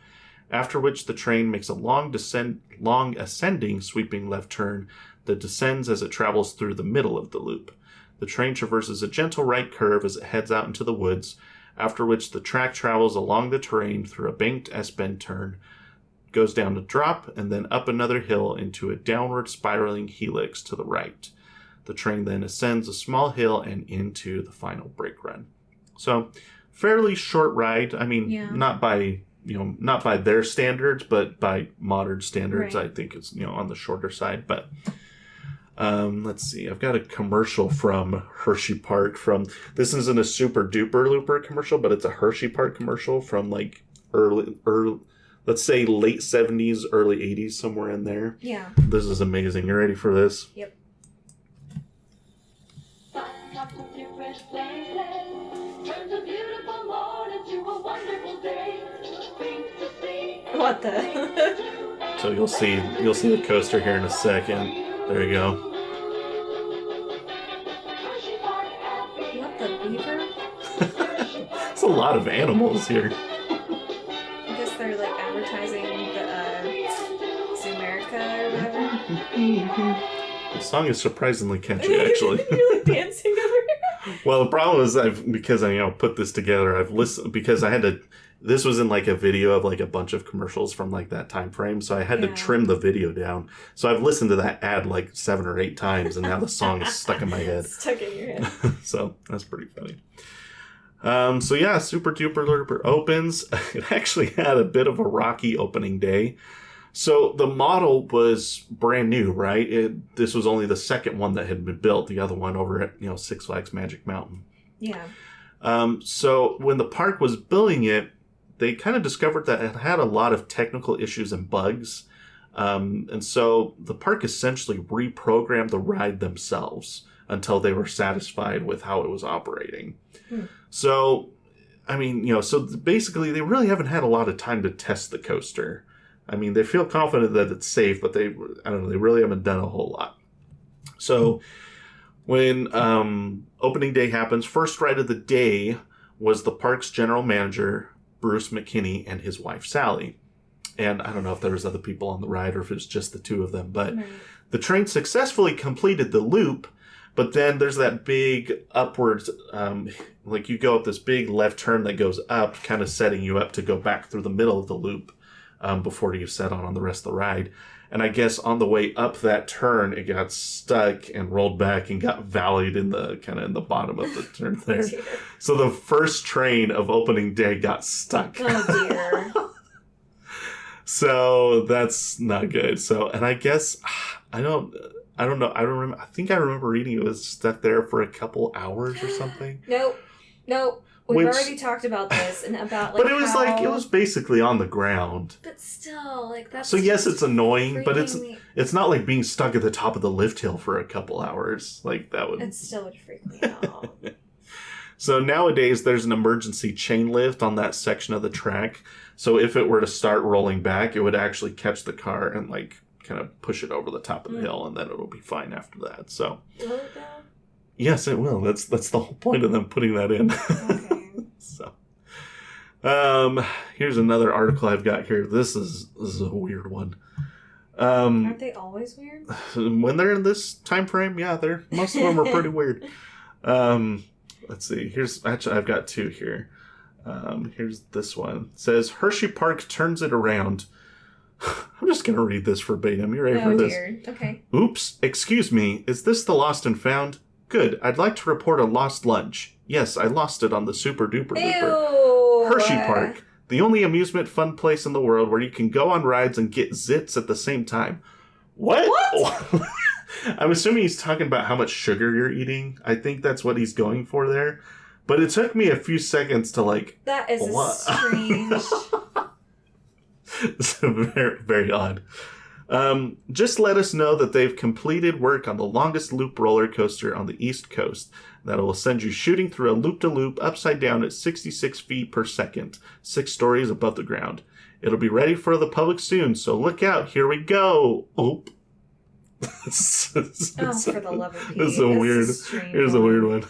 Speaker 1: after which the train makes a long ascending sweeping left turn that descends as it travels through the middle of the loop. The train traverses a gentle right curve as it heads out into the woods, after which the track travels along the terrain through a banked S-bend turn, goes down a drop, and then up another hill into a downward spiraling helix to the right. The train then ascends a small hill and into the final brake run. So, fairly short ride. I mean, not by their standards, but by modern standards, right. I think it's, on the shorter side. But let's see. I've got a commercial from Hersheypark. This isn't a Super Duper Looper commercial, but it's a Hersheypark commercial from, like, early, let's say late 70s, early 80s, somewhere in there.
Speaker 2: Yeah.
Speaker 1: This is amazing. You ready for this?
Speaker 2: Yep. What the?
Speaker 1: So you'll see the coaster here in a second. There you go.
Speaker 2: What the beaver?
Speaker 1: It's a lot of animals here.
Speaker 2: I guess they're like advertising the Zoomerica or whatever.
Speaker 1: The song is surprisingly catchy, actually.
Speaker 2: You're like dancing over here.
Speaker 1: Well, the problem is because I put this together, I've listened because I had to. This was in like a video of like a bunch of commercials from like that time frame, so I had to trim the video down. So I've listened to that ad like 7 or 8 times, and now the song is stuck in my head.
Speaker 2: Stuck in your head.
Speaker 1: So that's pretty funny. So yeah, Super Duper Looper opens. It actually had a bit of a rocky opening day. So the model was brand new, right? This was only the second one that had been built. The other one over at Six Flags Magic Mountain.
Speaker 2: Yeah.
Speaker 1: So when the park was building it, they kind of discovered that it had a lot of technical issues and bugs. And so the park essentially reprogrammed the ride themselves until they were satisfied with how it was operating. So, so basically they really haven't had a lot of time to test the coaster. I mean, they feel confident that it's safe, but they really haven't done a whole lot. So when opening day happens, first ride of the day was the park's general manager, Bruce McKinney, and his wife, Sally. And I don't know if there was other people on the ride or if it was just the two of them, but the train successfully completed the loop, but then there's that big upwards, like you go up this big left turn that goes up, kind of setting you up to go back through the middle of the loop before you set on the rest of the ride. And I guess on the way up that turn, it got stuck and rolled back and got valleyed in the bottom of the turn there. So the first train of opening day got stuck.
Speaker 2: Oh dear.
Speaker 1: So that's not good. So, and I guess I don't know. I think I remember reading it was stuck there for a couple hours or something.
Speaker 2: Nope. We've already talked about this and about
Speaker 1: but it was it was basically on the ground.
Speaker 2: But still, that's.
Speaker 1: So yes, it's annoying, but it's not like being stuck at the top of the lift hill for a couple hours. Like that would.
Speaker 2: It still would freak me out.
Speaker 1: So nowadays there's an emergency chain lift on that section of the track. So if it were to start rolling back, it would actually catch the car and kind of push it over the top of the hill, and then it'll be fine after that. So.
Speaker 2: Will it go?
Speaker 1: Yes, it will. That's the whole point of them putting that in.
Speaker 2: Okay.
Speaker 1: So, here's another article I've got here. This is a weird one.
Speaker 2: Aren't they always weird?
Speaker 1: When they're in this time frame, yeah, most of them are pretty weird. Let's see. I've got 2 here. Here's this one. It says Hersheypark turns it around. I'm just gonna read this verbatim. You ready for this?
Speaker 2: Dear. Okay.
Speaker 1: Oops. Excuse me. Is this the lost and found? Good. I'd like to report a lost lunch. Yes, I lost it on the Super Duper Looper. Hersheypark, the only amusement fun place in the world where you can go on rides and get zits at the same time. What? I'm assuming he's talking about how much sugar you're eating. I think that's what he's going for there. But it took me a few seconds to
Speaker 2: That is strange.
Speaker 1: It's very, very odd. Just let us know that they've completed work on the longest loop roller coaster on the East Coast that will send you shooting through a loop-de-loop upside down at 66 feet per second, 6 stories above the ground. It'll be ready for the public soon, so look out. Here we go. Oop.
Speaker 2: For the love of Pete.
Speaker 1: Here's a weird one.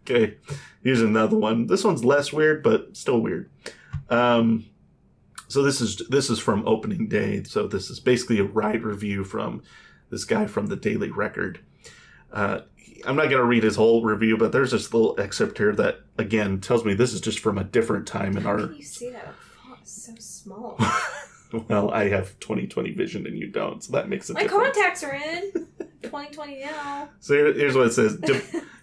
Speaker 1: Okay, here's another one. This one's less weird, but still weird. So this is from opening day. So this is basically a ride review from this guy from the Daily Record. I'm not going to read his whole review, but there's this little excerpt here that, again, tells me this is just from a different time in our...
Speaker 2: How can you see that? It's so small.
Speaker 1: Well, I have 20/20 vision and you don't, so that makes a difference.
Speaker 2: My contacts are in 20/20 now.
Speaker 1: So here's what it says.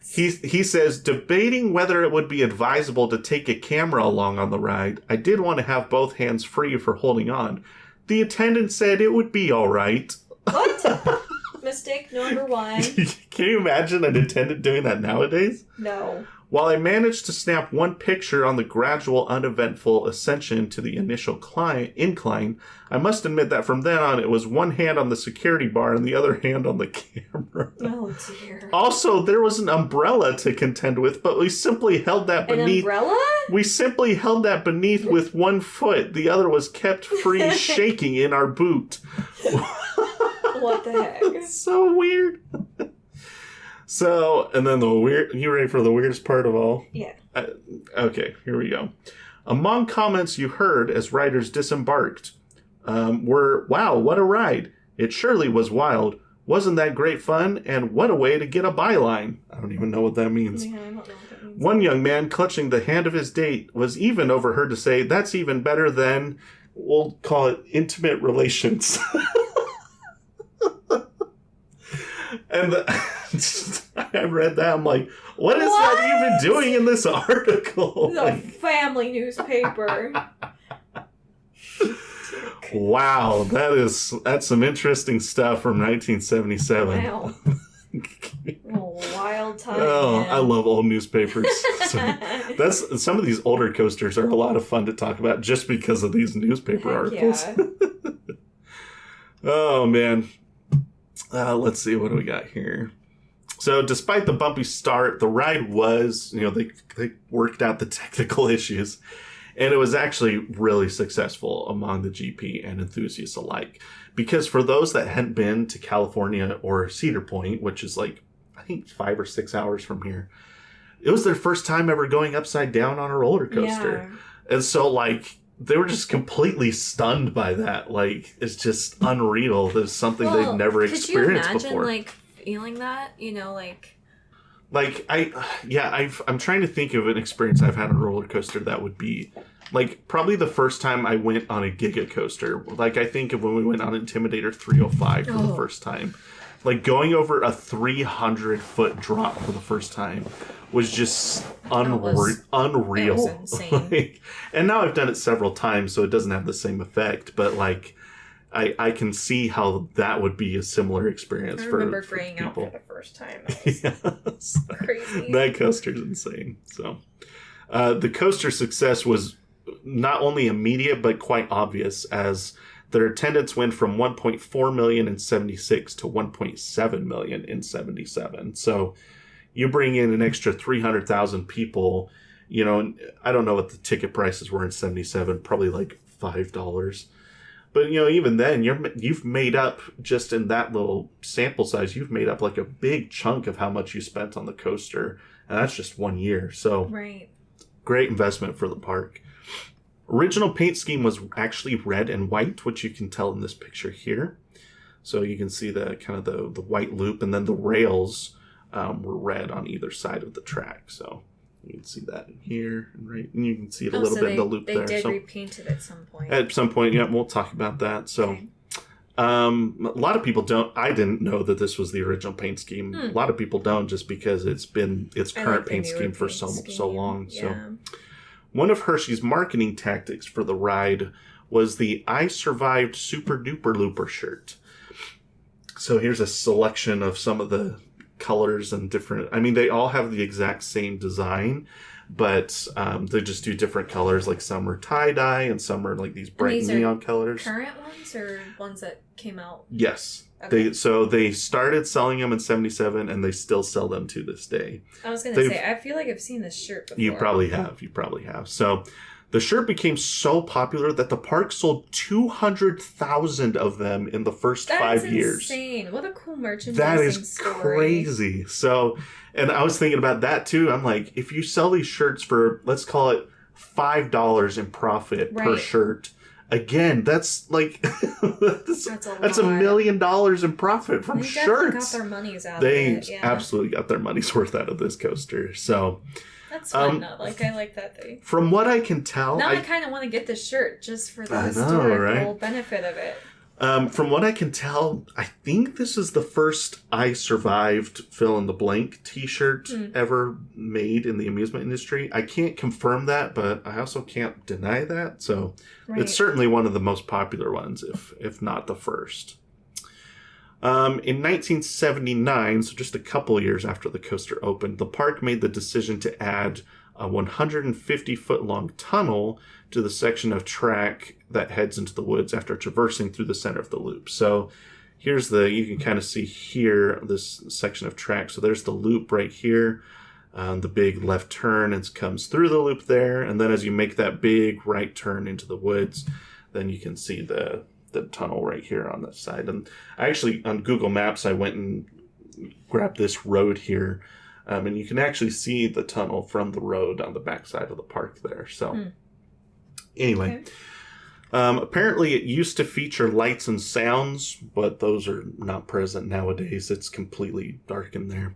Speaker 1: He says, debating whether it would be advisable to take a camera along on the ride, I did want to have both hands free for holding on. The attendant said it would be all right.
Speaker 2: What? mistake number one.
Speaker 3: Can you imagine an attendant doing that nowadays?
Speaker 2: No.
Speaker 3: While I managed to snap one picture on the gradual, uneventful ascension to the initial incline, I must admit that from then on, it was one hand on the security bar and the other hand on the camera.
Speaker 2: Oh, dear.
Speaker 3: Also, there was an umbrella to contend with, but we simply held that beneath.
Speaker 2: An umbrella?
Speaker 3: We simply held that beneath with one foot. The other was kept free, shaking in our boot.
Speaker 2: What the heck?
Speaker 3: It's so weird. So, and then you ready for the weirdest part of all?
Speaker 2: Yeah.
Speaker 3: Okay, here we go. Among comments you heard as riders disembarked were, "Wow, what a ride. It surely was wild. Wasn't that great fun? And what a way to get a byline." I don't even know what that means.
Speaker 2: Yeah, I don't know what that means.
Speaker 3: One young man clutching the hand of his date was even overheard to say, "That's even better than, we'll call it, intimate relations." And I read that, I'm like, what is that even doing in this article?
Speaker 2: It's a family newspaper.
Speaker 3: Wow, that's some interesting stuff from 1977.
Speaker 2: Wow. Wild time.
Speaker 3: Oh,
Speaker 2: man.
Speaker 3: I love old newspapers. So some of these older coasters are a lot of fun to talk about just because of these newspaper articles.
Speaker 2: Yeah.
Speaker 3: Oh man. Let's see, what do we got here? So despite the bumpy start, the ride was, they worked out the technical issues, and it was actually really successful among the GP and enthusiasts alike. Because for those that hadn't been to California or Cedar Point, which is like, I think 5 or 6 hours from here, it was their first time ever going upside down on a roller coaster. Yeah. And so they were just completely stunned by that. Like, it's just unreal. There's something they've never experienced before.
Speaker 2: Could you imagine, feeling that?
Speaker 3: I'm trying to think of an experience I've had on a roller coaster that would be, probably the first time I went on a Giga coaster. I think of when we went on Intimidator 305 for the first time. Going over a 300-foot drop for the first time was just unreal.
Speaker 2: That was insane.
Speaker 3: And now I've done it several times, so it doesn't have the same effect. But I can see how that would be a similar experience for people. I remember
Speaker 2: graying out for the first time. That was crazy.
Speaker 3: That coaster's insane. So the coaster success was not only immediate but quite obvious, as their attendance went from 1.4 million in 76 to 1.7 million in 77. So you bring in an extra 300,000 people, I don't know what the ticket prices were in 77, probably $5. But, even then, you've made up, just in that little sample size, you've made up a big chunk of how much you spent on the coaster. And that's just 1 year. So
Speaker 2: right. Great
Speaker 3: investment for the park. Original paint scheme was actually red and white, which you can tell in this picture here. So you can see the kind of the white loop, and then the rails were red on either side of the track. So you can see that in here, and you can see it a little bit in the loop there.
Speaker 2: They did repaint it at some point.
Speaker 3: At some point, yeah, we'll talk about that. So
Speaker 2: okay.
Speaker 3: A lot of people don't. I didn't know that this was the original paint scheme. A lot of people don't, just because it's been its current paint scheme for so long.
Speaker 2: Yeah.
Speaker 3: So. One of Hershey's marketing tactics for the ride was the "I Survived sooperdooperLooper" shirt. So here's a selection of some of the colors and different... they all have the exact same design, but they just do different colors. Some are tie-dye and some are these bright neon colors.
Speaker 2: Current ones or ones that came out?
Speaker 3: Yes.
Speaker 2: Okay.
Speaker 3: They started selling them in 77, and they still sell them to this day.
Speaker 2: I was going to say, I feel like I've seen this shirt before.
Speaker 3: You probably have. So the shirt became so popular that the park sold 200,000 of them in the first 5 years.
Speaker 2: That's insane. What a cool merchandising
Speaker 3: That is
Speaker 2: story.
Speaker 3: Crazy. So, and I was thinking about that too. I'm like, if you sell these shirts for, let's call it $5 in profit per shirt, again, that's that's $1 million in profit from shirts. They definitely got
Speaker 2: their money's out
Speaker 3: They
Speaker 2: of it. Yeah.
Speaker 3: absolutely got their money's worth out of this coaster. So
Speaker 2: that's fun. I like that thing.
Speaker 3: From what I can tell,
Speaker 2: now I kind of want to get this shirt just for the historical benefit of it.
Speaker 3: From what I can tell, I think this is the first "I Survived" fill in the blank t-shirt ever made in the amusement industry. I can't confirm that, but I also can't deny that. So it's certainly one of the most popular ones, if not the first.
Speaker 1: In 1979, so just a couple years after the coaster opened, the park made the decision to add a 150-foot-long tunnel to the section of track that heads into the woods after traversing through the center of the loop. So here's you can kind of see here, this section of track. So there's the loop right here, the big left turn, and it comes through the loop there. And then as you make that big right turn into the woods, then you can see the tunnel right here on the side. And I actually, on Google Maps, I went and grabbed this road here, and you can actually see the tunnel from the road on the backside of the park there. So anyway,
Speaker 2: Okay.
Speaker 1: Apparently it used to feature lights and sounds, but those are not present nowadays. It's completely dark in there.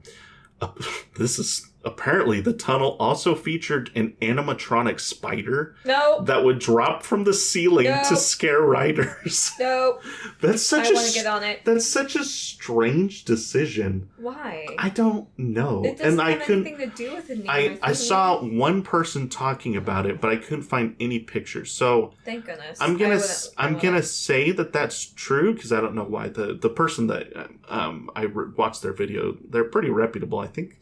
Speaker 1: Apparently the tunnel also featured an animatronic spider
Speaker 2: No.
Speaker 1: that would drop from the ceiling
Speaker 2: No.
Speaker 1: to scare riders.
Speaker 2: No.
Speaker 1: That's
Speaker 2: I
Speaker 1: such
Speaker 2: want to get on it.
Speaker 1: that's such a strange decision.
Speaker 2: Why?
Speaker 1: I don't know.
Speaker 2: It doesn't
Speaker 1: And I
Speaker 2: have
Speaker 1: couldn't
Speaker 2: anything to do with it.
Speaker 1: I saw one person talking about it, but I couldn't find any pictures. So
Speaker 2: Thank goodness.
Speaker 1: I'm gonna say that that's true, because I don't know why the person that watched their video, they're pretty reputable. I think.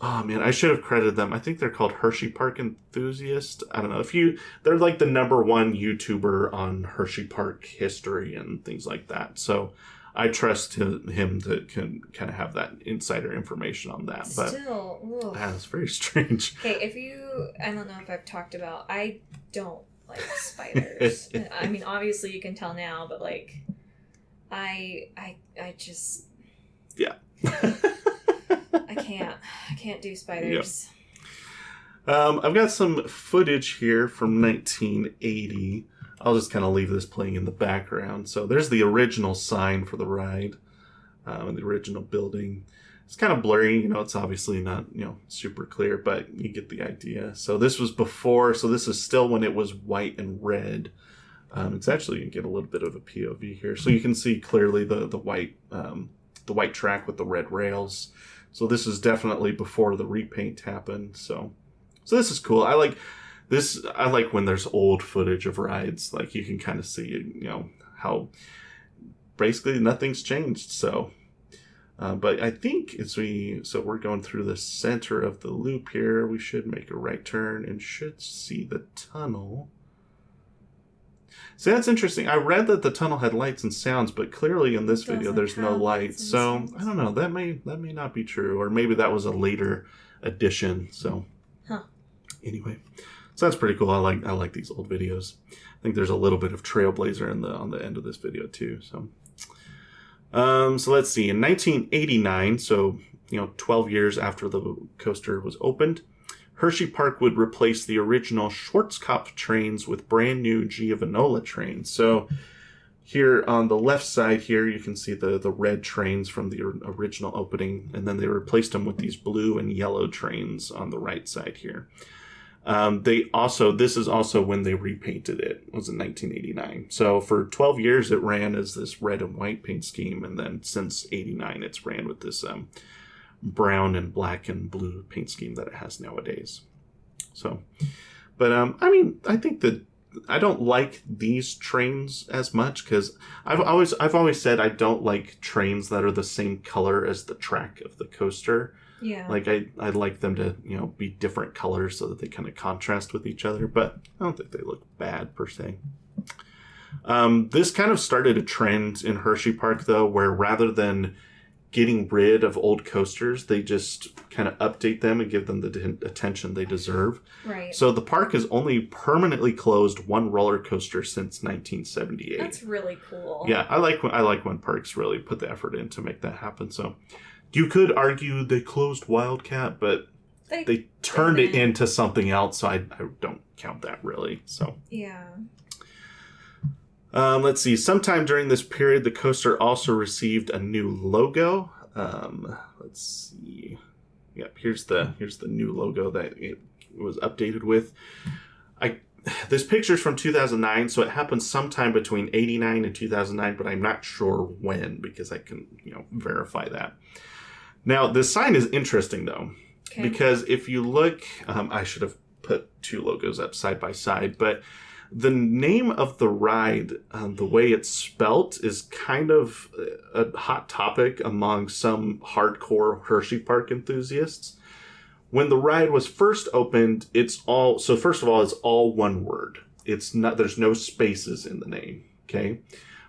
Speaker 1: Oh man, I should have credited them. I think they're called Hersheypark Enthusiast. I don't know they're like the #1 YouTuber on Hersheypark history and things like that. So I trust him to can kind of have that insider information on that. But
Speaker 2: Still,
Speaker 1: that's very strange.
Speaker 2: Okay, I don't know if I've talked about, I don't like spiders. I mean, obviously you can tell now, but like, I just,
Speaker 1: Yeah.
Speaker 2: I can't do spiders.
Speaker 1: I've got some footage here from 1980. I'll just kind of leave this playing in the background. So there's the original sign for the ride, and the original building. It's kind of blurry, it's obviously not, super clear, but you get the idea. So this was before, so this is still when it was white and red. It's actually, you get a little bit of a POV here. So you can see clearly the white track with the red rails. So this is definitely before the repaint happened. So this is cool. I like this. I like when there's old footage of rides, like you can kind of see, how basically nothing's changed. So, but I think we're going through the center of the loop here. We should make a right turn and should see the tunnel. See, that's interesting. I read that the tunnel had lights and sounds, but clearly in this video there's no lights. So I don't know. That may not be true, or maybe that was a later addition. So anyway, so that's pretty cool. I like these old videos. I think there's a little bit of Trailblazer on the end of this video too. So so let's see. In 1989, so 12 years after the coaster was opened, Hersheypark would replace the original Schwarzkopf trains with brand new Giovanola trains. So here on the left side here, you can see the red trains from the original opening, and then they replaced them with these blue and yellow trains on the right side here. This is also when they repainted it. It was in 1989. So for 12 years, it ran as this red and white paint scheme, and then since 89, it's ran with this brown and black and blue paint scheme that it has nowadays. So, but I think that I don't like these trains as much, because I've always said I don't like trains that are the same color as the track of the coaster.
Speaker 2: Yeah.
Speaker 1: Like I'd like them to be different colors so that they kind of contrast with each other, but I don't think they look bad per se. This kind of started a trend in Hersheypark though, where rather than getting rid of old coasters, they just kind of update them and give them the attention they deserve.
Speaker 2: Right.
Speaker 1: So the park has only permanently closed one roller coaster since 1978.
Speaker 2: That's really cool.
Speaker 1: Yeah, I like when parks really put the effort in to make that happen. So you could argue they closed Wildcat, but they turned it into something else, so I don't count that really. So
Speaker 2: yeah.
Speaker 1: Let's see. Sometime during this period, the coaster also received a new logo. Let's see. Yep, here's the new logo that it was updated with. This picture's from 2009, so it happened sometime between 89 and 2009, but I'm not sure when, because I can verify that. Now, this sign is interesting though, because if you look, I should have put two logos up side by side, but The name of the ride, the way it's spelt, is kind of a hot topic among some hardcore Hersheypark enthusiasts. When the ride was first opened, first of all, it's all one word. There's no spaces in the name, okay?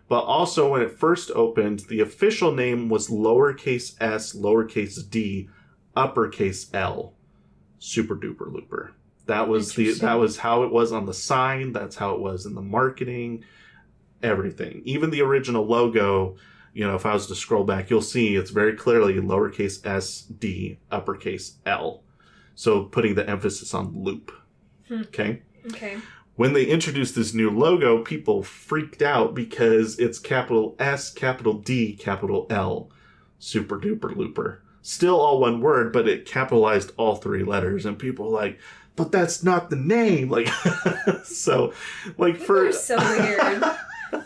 Speaker 1: But also, when it first opened, the official name was lowercase s, lowercase d, uppercase L, Super Duper Looper. That was how it was on the sign. That's how it was in the marketing, everything. Even the original logo, if I was to scroll back, you'll see it's very clearly lowercase s, d, uppercase L. So putting the emphasis on loop. Okay?
Speaker 2: Okay.
Speaker 1: When they introduced this new logo, people freaked out because it's capital S, capital D, capital L, Super Duper Looper. Still all one word, but it capitalized all three letters. And people were like, but that's not the name. Like, so, like,
Speaker 2: People are so weird.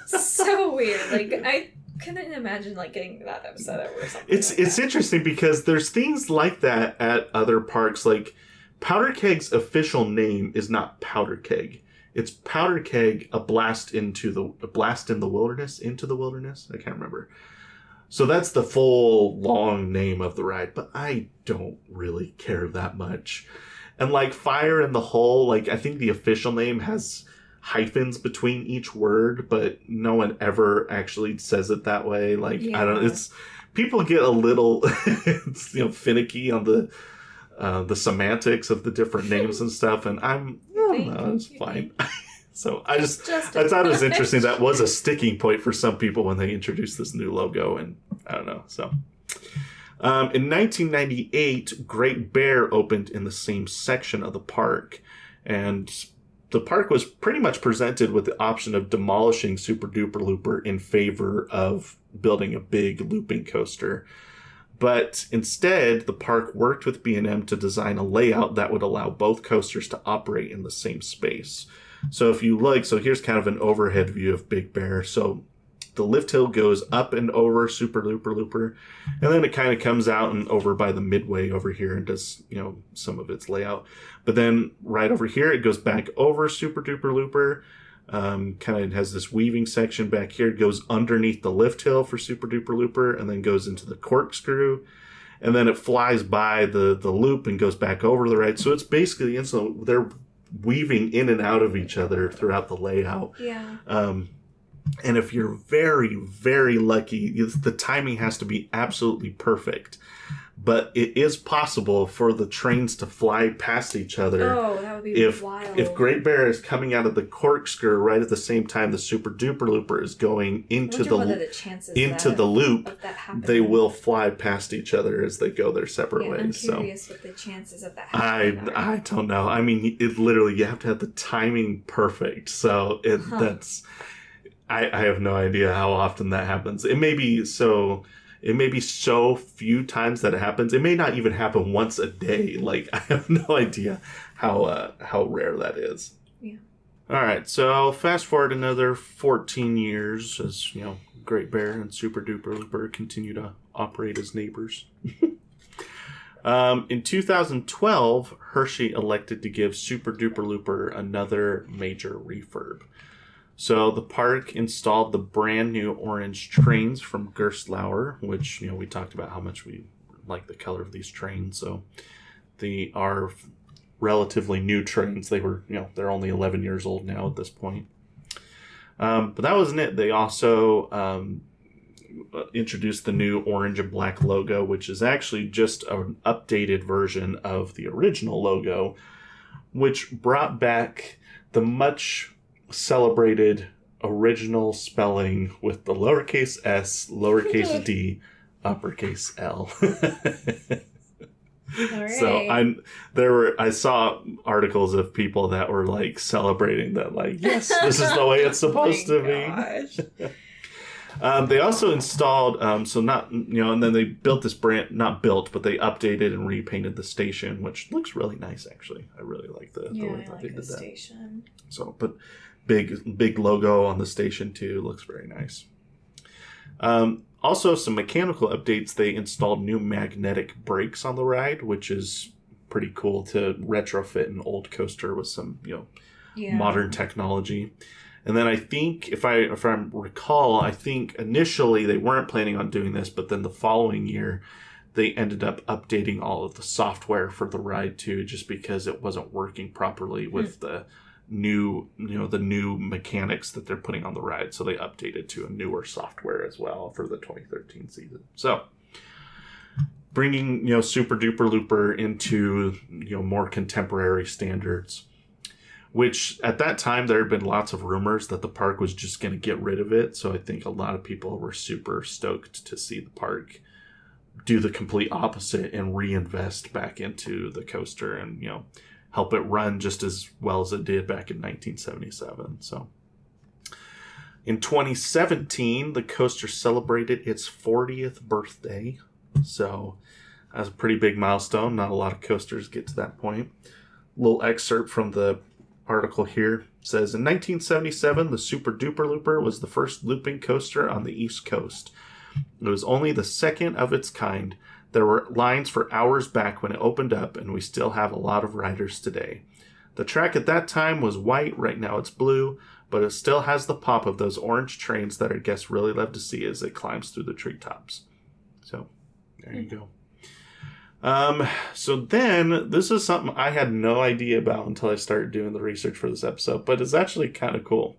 Speaker 2: So weird. Like, I couldn't imagine, like, getting that upset over something.
Speaker 1: It's interesting because there's things like that at other parks. Like, Powder Keg's official name is not Powder Keg. It's Powder Keg, a blast in the wilderness, into the wilderness. I can't remember. So that's the full long name of the ride, but I don't really care that much. And like Fire in the Hole, like I think the official name has hyphens between each word, but no one ever actually says it that way. Like, I don't, people get a little, finicky on the semantics of the different names and stuff. And it's fine. So I thought it was interesting. That was a sticking point for some people when they introduced this new logo, and I don't know. So in 1998, Great Bear opened in the same section of the park, and the park was pretty much presented with the option of demolishing Super Duper Looper in favor of building a big looping coaster. But instead, the park worked with B&M to design a layout that would allow both coasters to operate in the same space. So if you look, here's kind of an overhead view of Big Bear. So the lift hill goes up and over Super Duper Looper, and then it kind of comes out and over by the midway over here and does, some of its layout. But then right over here, it goes back over Super Duper Looper. Kind of has this weaving section back here. It goes underneath the lift hill for Super Duper Looper and then goes into the corkscrew. And then it flies by the loop and goes back over the right. So it's basically, they're weaving in and out of each other throughout the layout.
Speaker 2: Yeah.
Speaker 1: And if you're very, very lucky, the timing has to be absolutely perfect. But it is possible for the trains to fly past each other.
Speaker 2: Oh, that would be wild.
Speaker 1: If Great Bear is coming out of the corkscrew right at the same time the Super Duper Looper is going into the loop, they will fly past each other as they go their separate ways.
Speaker 2: I'm curious what the chances of that happening are.
Speaker 1: I don't know. I mean, it literally, you have to have the timing perfect. So that's... I have no idea how often that happens. It may be so few times that it happens. It may not even happen once a day. Like, I have no idea how rare that is.
Speaker 2: Yeah.
Speaker 1: All right. So fast forward another 14 years as, Great Bear and Super Duper Looper continue to operate as neighbors. In 2012, Hershey elected to give Super Duper Looper another major refurb. So the park installed the brand new orange trains from Gerstlauer, which, we talked about how much we like the color of these trains. So they are relatively new trains. They were, they're only 11 years old now at this point. But that wasn't it. They also introduced the new orange and black logo, which is actually just an updated version of the original logo, which brought back the much celebrated original spelling with the lowercase s, lowercase d, uppercase L.
Speaker 2: Right.
Speaker 1: So I saw articles of people that were like celebrating that, like, yes, this is the way it's supposed to be. They also installed, and then they built this brand, not built, but they updated and repainted the station, which looks really nice, actually. I really like the way that they did that.
Speaker 2: Station.
Speaker 1: So, but big logo on the station too. Looks very nice. Also, some mechanical updates. They installed new magnetic brakes on the ride, which is pretty cool to retrofit an old coaster with some, modern technology. And then I think, if I recall, I think initially they weren't planning on doing this, but then the following year they ended up updating all of the software for the ride too, just because it wasn't working properly with the new mechanics that they're putting on the ride. So they updated to a newer software as well for the 2013 season. So bringing, Super Duper Looper into, more contemporary standards, which at that time there had been lots of rumors that the park was just going to get rid of it. So I think a lot of people were super stoked to see the park do the complete opposite and reinvest back into the coaster and, help it run just as well as it did back in 1977. So in 2017, the coaster celebrated its 40th birthday. So that's a pretty big milestone. Not a lot of coasters get to that point. Little excerpt from the article here says, in 1977, the Super Duper Looper was the first looping coaster on the East Coast. It was only the second of its kind. There were lines for hours back when it opened up, and we still have a lot of riders today. The track at that time was white, right now it's blue, but it still has the pop of those orange trains that our guests really love to see as it climbs through the treetops. So, there you go. So then, this is something I had no idea about until I started doing the research for this episode, but it's actually kind of cool.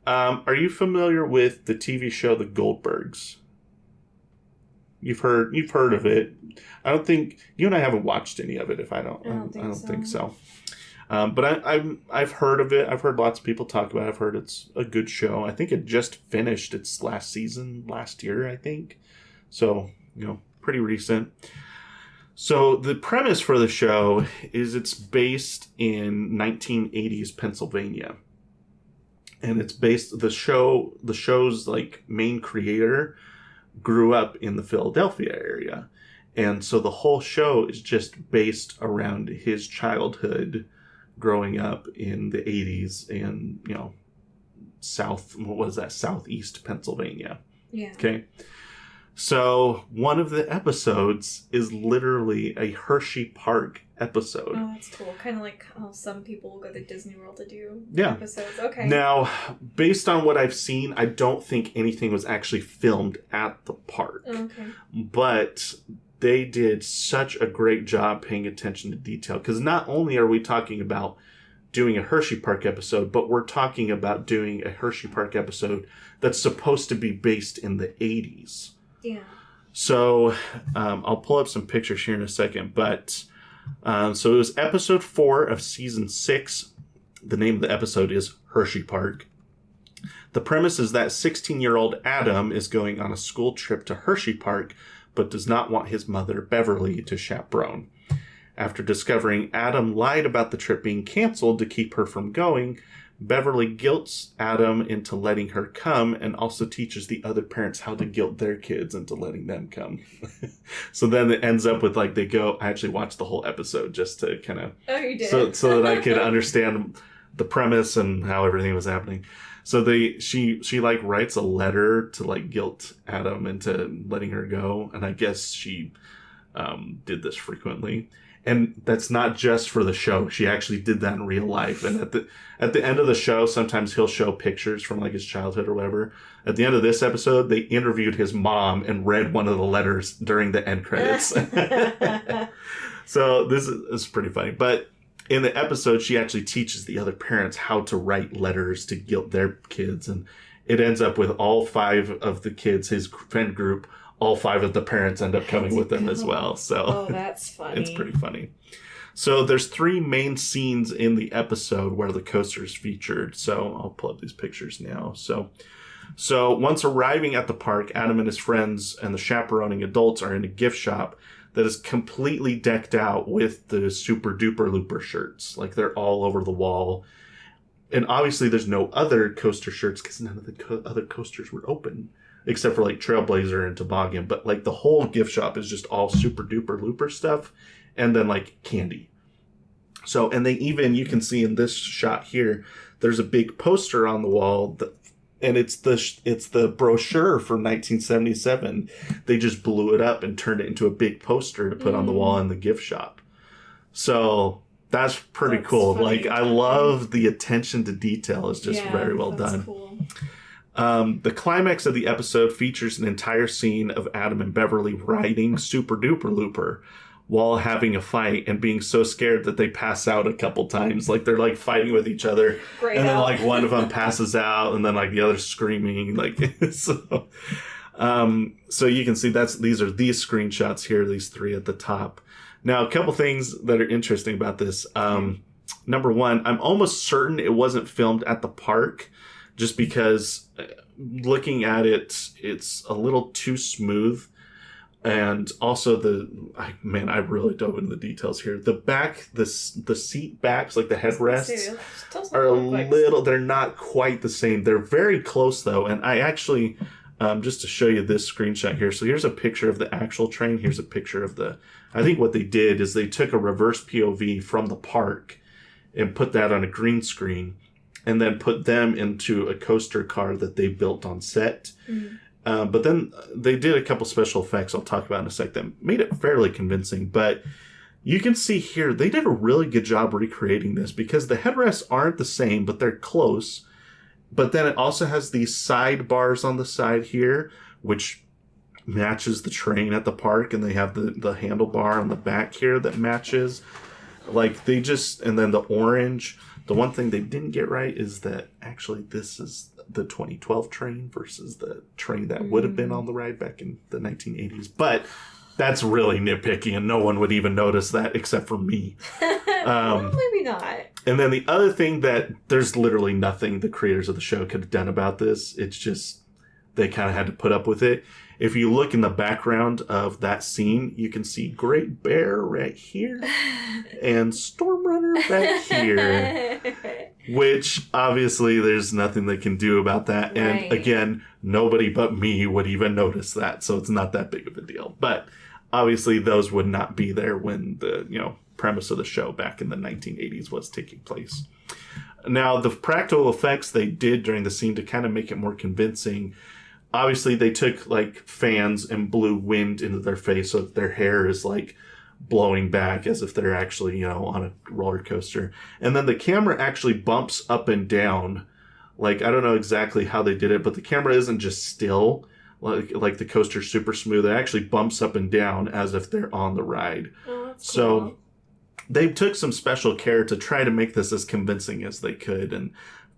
Speaker 1: Are you familiar with the TV show The Goldbergs? You've heard of it. I don't think you and I haven't watched any of it. I don't think so. But I've heard of it. I've heard lots of people talk about it. I've heard it's a good show. I think it just finished its last season last year, I think. So, pretty recent. So the premise for the show is it's based in 1980s Pennsylvania. And it's based, the show's like main creator grew up in the Philadelphia area. And so the whole show is just based around his childhood growing up in the 80s in, southeast Pennsylvania. Yeah. Okay. So one of the episodes is literally a Hersheypark episode.
Speaker 2: Oh, that's cool. Kind of like how some people will go to Disney World to do episodes. Okay.
Speaker 1: Now, based on what I've seen, I don't think anything was actually filmed at the park. Okay. But they did such a great job paying attention to detail. Because not only are we talking about doing a Hersheypark episode, but we're talking about doing a Hersheypark episode that's supposed to be based in the 80s. Yeah. So I'll pull up some pictures here in a second, but so it was episode 4 of season 6. The name of the episode is Hersheypark. The premise is that 16-year-old Adam is going on a school trip to Hersheypark, but does not want his mother, Beverly, to chaperone. After discovering Adam lied about the trip being canceled to keep her from going, Beverly guilts Adam into letting her come and also teaches the other parents how to guilt their kids into letting them come. So then it ends up with like they go, I actually watched the whole episode just to kind of...
Speaker 2: Oh, you did?
Speaker 1: So that I could understand the premise and how everything was happening. So she like writes a letter to like guilt Adam into letting her go. And I guess she did this frequently. And that's not just for the show. She actually did that in real life. And at the end of the show, sometimes he'll show pictures from like his childhood or whatever. At the end of this episode, they interviewed his mom and read one of the letters during the end credits. So this is pretty funny. But in the episode, she actually teaches the other parents how to write letters to guilt their kids. And it ends up with all 5 of the kids, his friend group, all 5 of the parents end up coming with them as well. So
Speaker 2: that's funny.
Speaker 1: It's pretty funny. So there's 3 main scenes in the episode where the coaster is featured. So I'll pull up these pictures now. So once arriving at the park, Adam and his friends and the chaperoning adults are in a gift shop that is completely decked out with the Super Duper Looper shirts. Like they're all over the wall. And obviously there's no other coaster shirts because none of the other coasters were open. Except for like Trailblazer and Toboggan. But like the whole gift shop is just all Super Duper Looper stuff. And then like candy. So, and they even, you can see in this shot here, there's a big poster on the wall. And it's the brochure from 1977. They just blew it up and turned it into a big poster to put on the wall in the gift shop. So That's pretty cool. Funny. Like, I love the attention to detail is just very well done.
Speaker 2: Cool.
Speaker 1: The climax of the episode features an entire scene of Adam and Beverly riding Super Duper Looper while having a fight and being so scared that they pass out a couple times. Like, they're like fighting with each other. And then like one of them passes out and then like the other's screaming. Like, so you can see these are these screenshots here, these three at the top. Now, a couple things that are interesting about this. Number one, I'm almost certain it wasn't filmed at the park just because looking at it, it's a little too smooth. And also I really dove into the details here. The back, the seat backs, like the headrests, are a little, they're not quite the same. They're very close though. And I actually, just to show you this screenshot here. So here's a picture of the actual train. Here's a picture of I think what they did is they took a reverse POV from the park and put that on a green screen and then put them into a coaster car that they built on set. Mm-hmm. But then they did a couple special effects I'll talk about in a sec that made it fairly convincing. But you can see here, they did a really good job recreating this because the headrests aren't the same, but they're close. But then it also has these sidebars on the side here, which matches the train at the park. And they have the handlebar on the back here that matches. Like and then the orange. The one thing they didn't get right is that actually this is the 2012 train versus the train that would have been on the ride back in the 1980s. But that's really nitpicky and no one would even notice that except for me.
Speaker 2: Well, maybe not.
Speaker 1: And then the other thing that there's literally nothing the creators of the show could have done about this. It's just they kind of had to put up with it. If you look in the background of that scene, you can see Great Bear right here and Stormrunner back here, which obviously there's nothing they can do about that. Right. And again, nobody but me would even notice that. So it's not that big of a deal. But obviously those would not be there when the, premise of the show back in the 1980s was taking place. Now, the practical effects they did during the scene to kind of make it more convincing, obviously they took like fans and blew wind into their face so that their hair is like blowing back as if they're actually, on a roller coaster. And then the camera actually bumps up and down. Like, I don't know exactly how they did it, but the camera isn't just still like the coaster's super smooth. It actually bumps up and down as if they're on the ride.
Speaker 2: Oh, that's
Speaker 1: so
Speaker 2: cool.
Speaker 1: They took some special care to try to make this as convincing as they could. And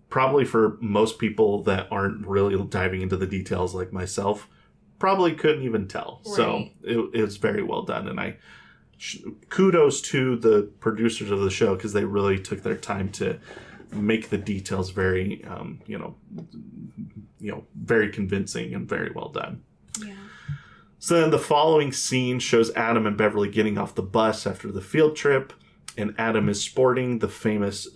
Speaker 1: probably for most people that aren't really diving into the details like myself, probably couldn't even tell. Right. So it's very well done. And kudos to the producers of the show because they really took their time to make the details very, very convincing and very well done.
Speaker 2: Yeah.
Speaker 1: So then the following scene shows Adam and Beverly getting off the bus after the field trip. And Adam is sporting the famous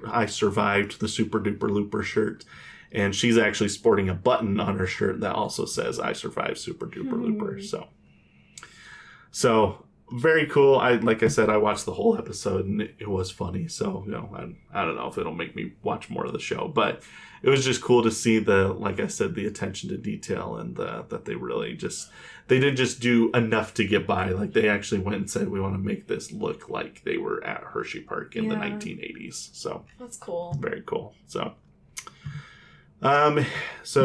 Speaker 1: I survived the Super Duper Looper shirt. And she's actually sporting a button on her shirt that also says I survived Super Duper Looper. So very cool. Like I said, I watched the whole episode and it was funny. So, I don't know if it'll make me watch more of the show. But it was just cool to see like I said, the attention to detail and that they really they didn't just do enough to get by. Like they actually went and said, we want to make this look like they were at Hersheypark in the 1980s. So
Speaker 2: that's cool.
Speaker 1: Very cool. So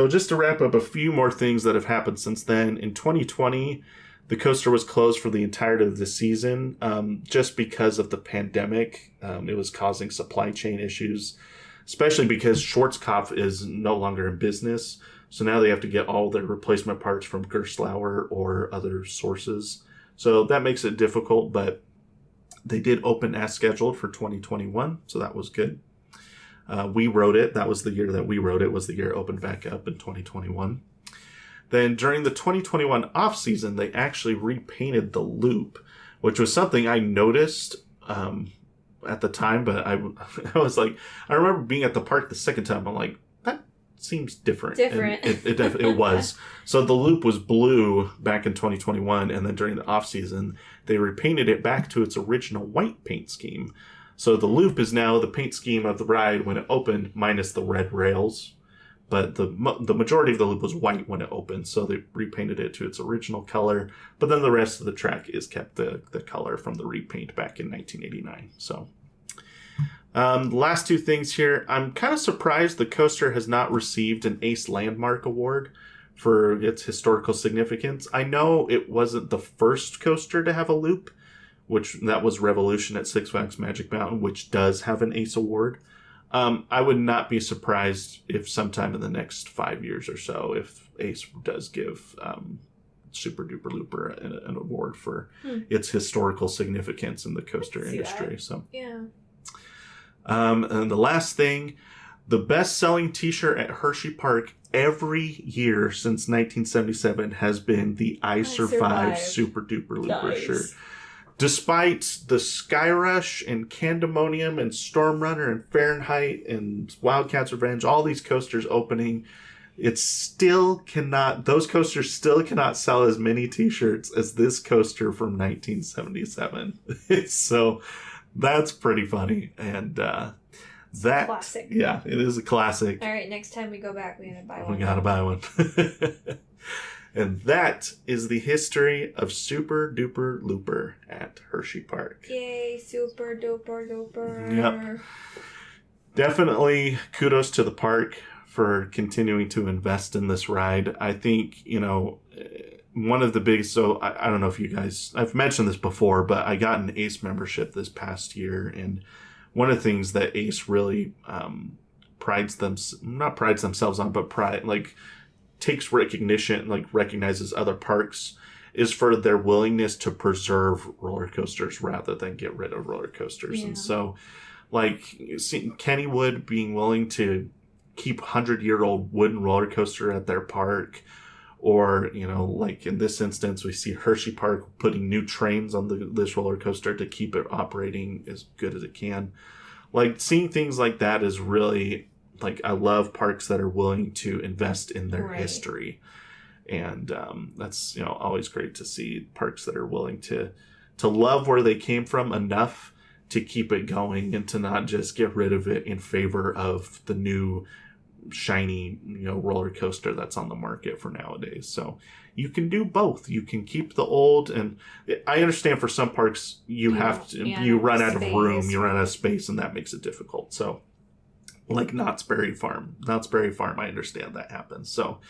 Speaker 1: just to wrap up a few more things that have happened since then. In 2020, the coaster was closed for the entirety of the season just because of the pandemic. It was causing supply chain issues, especially because Schwarzkopf is no longer in business. So now they have to get all their replacement parts from Gerstlauer or other sources. So that makes it difficult, but they did open as scheduled for 2021. So that was good. We wrote it. That was the year that we wrote it, was the year it opened back up in 2021. Then during the 2021 off season, they actually repainted the loop, which was something I noticed at the time. But I was like, I remember being at the park the second time. I'm like, that seems different.
Speaker 2: Different.
Speaker 1: And it was. So the loop was blue back in 2021. And then during the off season, they repainted it back to its original white paint scheme. So the loop is now the paint scheme of the ride when it opened, minus the red rails. But the majority of the loop was white when it opened, so they repainted it to its original color. But then the rest of the track is kept the color from the repaint back in 1989. So Last two things here. I'm kind of surprised the coaster has not received an Ace Landmark Award for its historical significance. I know it wasn't the first coaster to have a loop, that was Revolution at Six Flags Magic Mountain, which does have an Ace Award. I would not be surprised if sometime in the next 5 years or so, if Ace does give Super Duper Looper an award for its historical significance in the coaster industry. So
Speaker 2: yeah.
Speaker 1: And the last thing, the best-selling T-shirt at Hersheypark every year since 1977 has been the I Survive Super Duper Looper shirt. Despite the Sky Rush and Candemonium and Storm Runner and Fahrenheit and Wildcat's Revenge, all these coasters opening, those coasters still cannot sell as many T-shirts as this coaster from 1977. So that's pretty funny. And that
Speaker 2: classic.
Speaker 1: Yeah, it is a classic.
Speaker 2: All right, next time we go back, we gotta buy one.
Speaker 1: We gotta buy one. And that is the history of Super Duper Looper at Hersheypark.
Speaker 2: Yay, Super Duper Looper.
Speaker 1: Yep. Definitely kudos to the park for continuing to invest in this ride. I think, one of the biggest, so I don't know if you guys, I've mentioned this before, but I got an Ace membership this past year, and one of the things that Ace really takes recognition, recognizes other parks, is for their willingness to preserve roller coasters rather than get rid of roller coasters. Yeah. And so, Kennywood being willing to keep 100-year-old wooden roller coaster at their park, or, in this instance, we see Hersheypark putting new trains on this roller coaster to keep it operating as good as it can. Seeing things like that is really, I love parks that are willing to invest in their history. And that's, always great to see parks that are willing to love where they came from enough to keep it going and to not just get rid of it in favor of the new shiny, roller coaster that's on the market for nowadays. So you can do both. You can keep the old, and I understand for some parks you run out of room, you run out of space, and that makes it difficult. So Knott's Berry Farm, I understand that happens. So,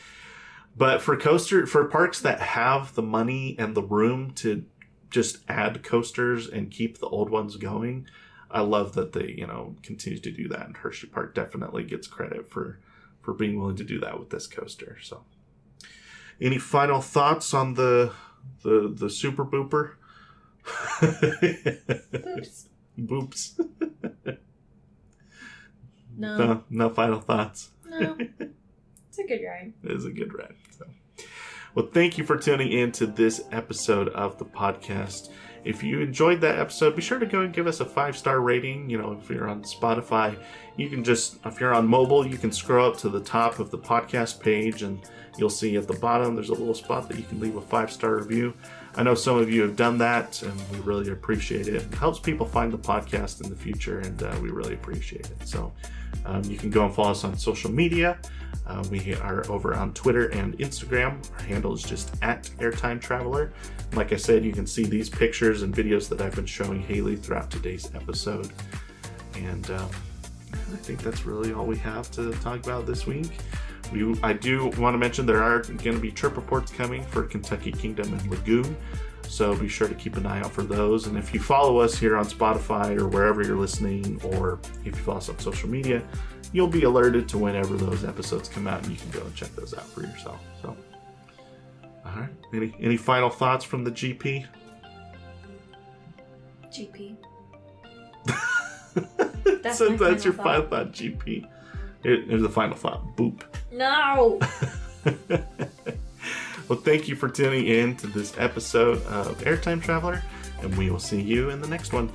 Speaker 1: but for parks that have the money and the room to just add coasters and keep the old ones going, I love that they, continue to do that. And Hersheypark definitely gets credit for being willing to do that with this coaster. So, any final thoughts on the Super Booper? Boops. No final thoughts.
Speaker 2: No. It's a good ride.
Speaker 1: It is a good ride. So. Well, thank you for tuning in to this episode of the podcast. If you enjoyed that episode, be sure to go and give us a 5-star rating. If you're on Spotify, you can if you're on mobile, you can scroll up to the top of the podcast page, and you'll see at the bottom there's a little spot that you can leave a 5-star review. I know some of you have done that, and we really appreciate it. It helps people find the podcast in the future, and we really appreciate it. So you can go and follow us on social media. We are over on Twitter and Instagram. Our handle is just @AirtimeTraveler. Like I said, you can see these pictures and videos that I've been showing Haley throughout today's episode. And I think that's really all we have to talk about this week. I do want to mention there are going to be trip reports coming for Kentucky Kingdom and Lagoon, so be sure to keep an eye out for those. And if you follow us here on Spotify or wherever you're listening, or if you follow us on social media, you'll be alerted to whenever those episodes come out, and you can go and check those out for yourself. So, all right. Any final thoughts from the GP?
Speaker 2: GP.
Speaker 1: That's your final thought, GP. Here's the final thought. Boop.
Speaker 2: No!
Speaker 1: Well, thank you for tuning in to this episode of Airtime Traveler, and we will see you in the next one.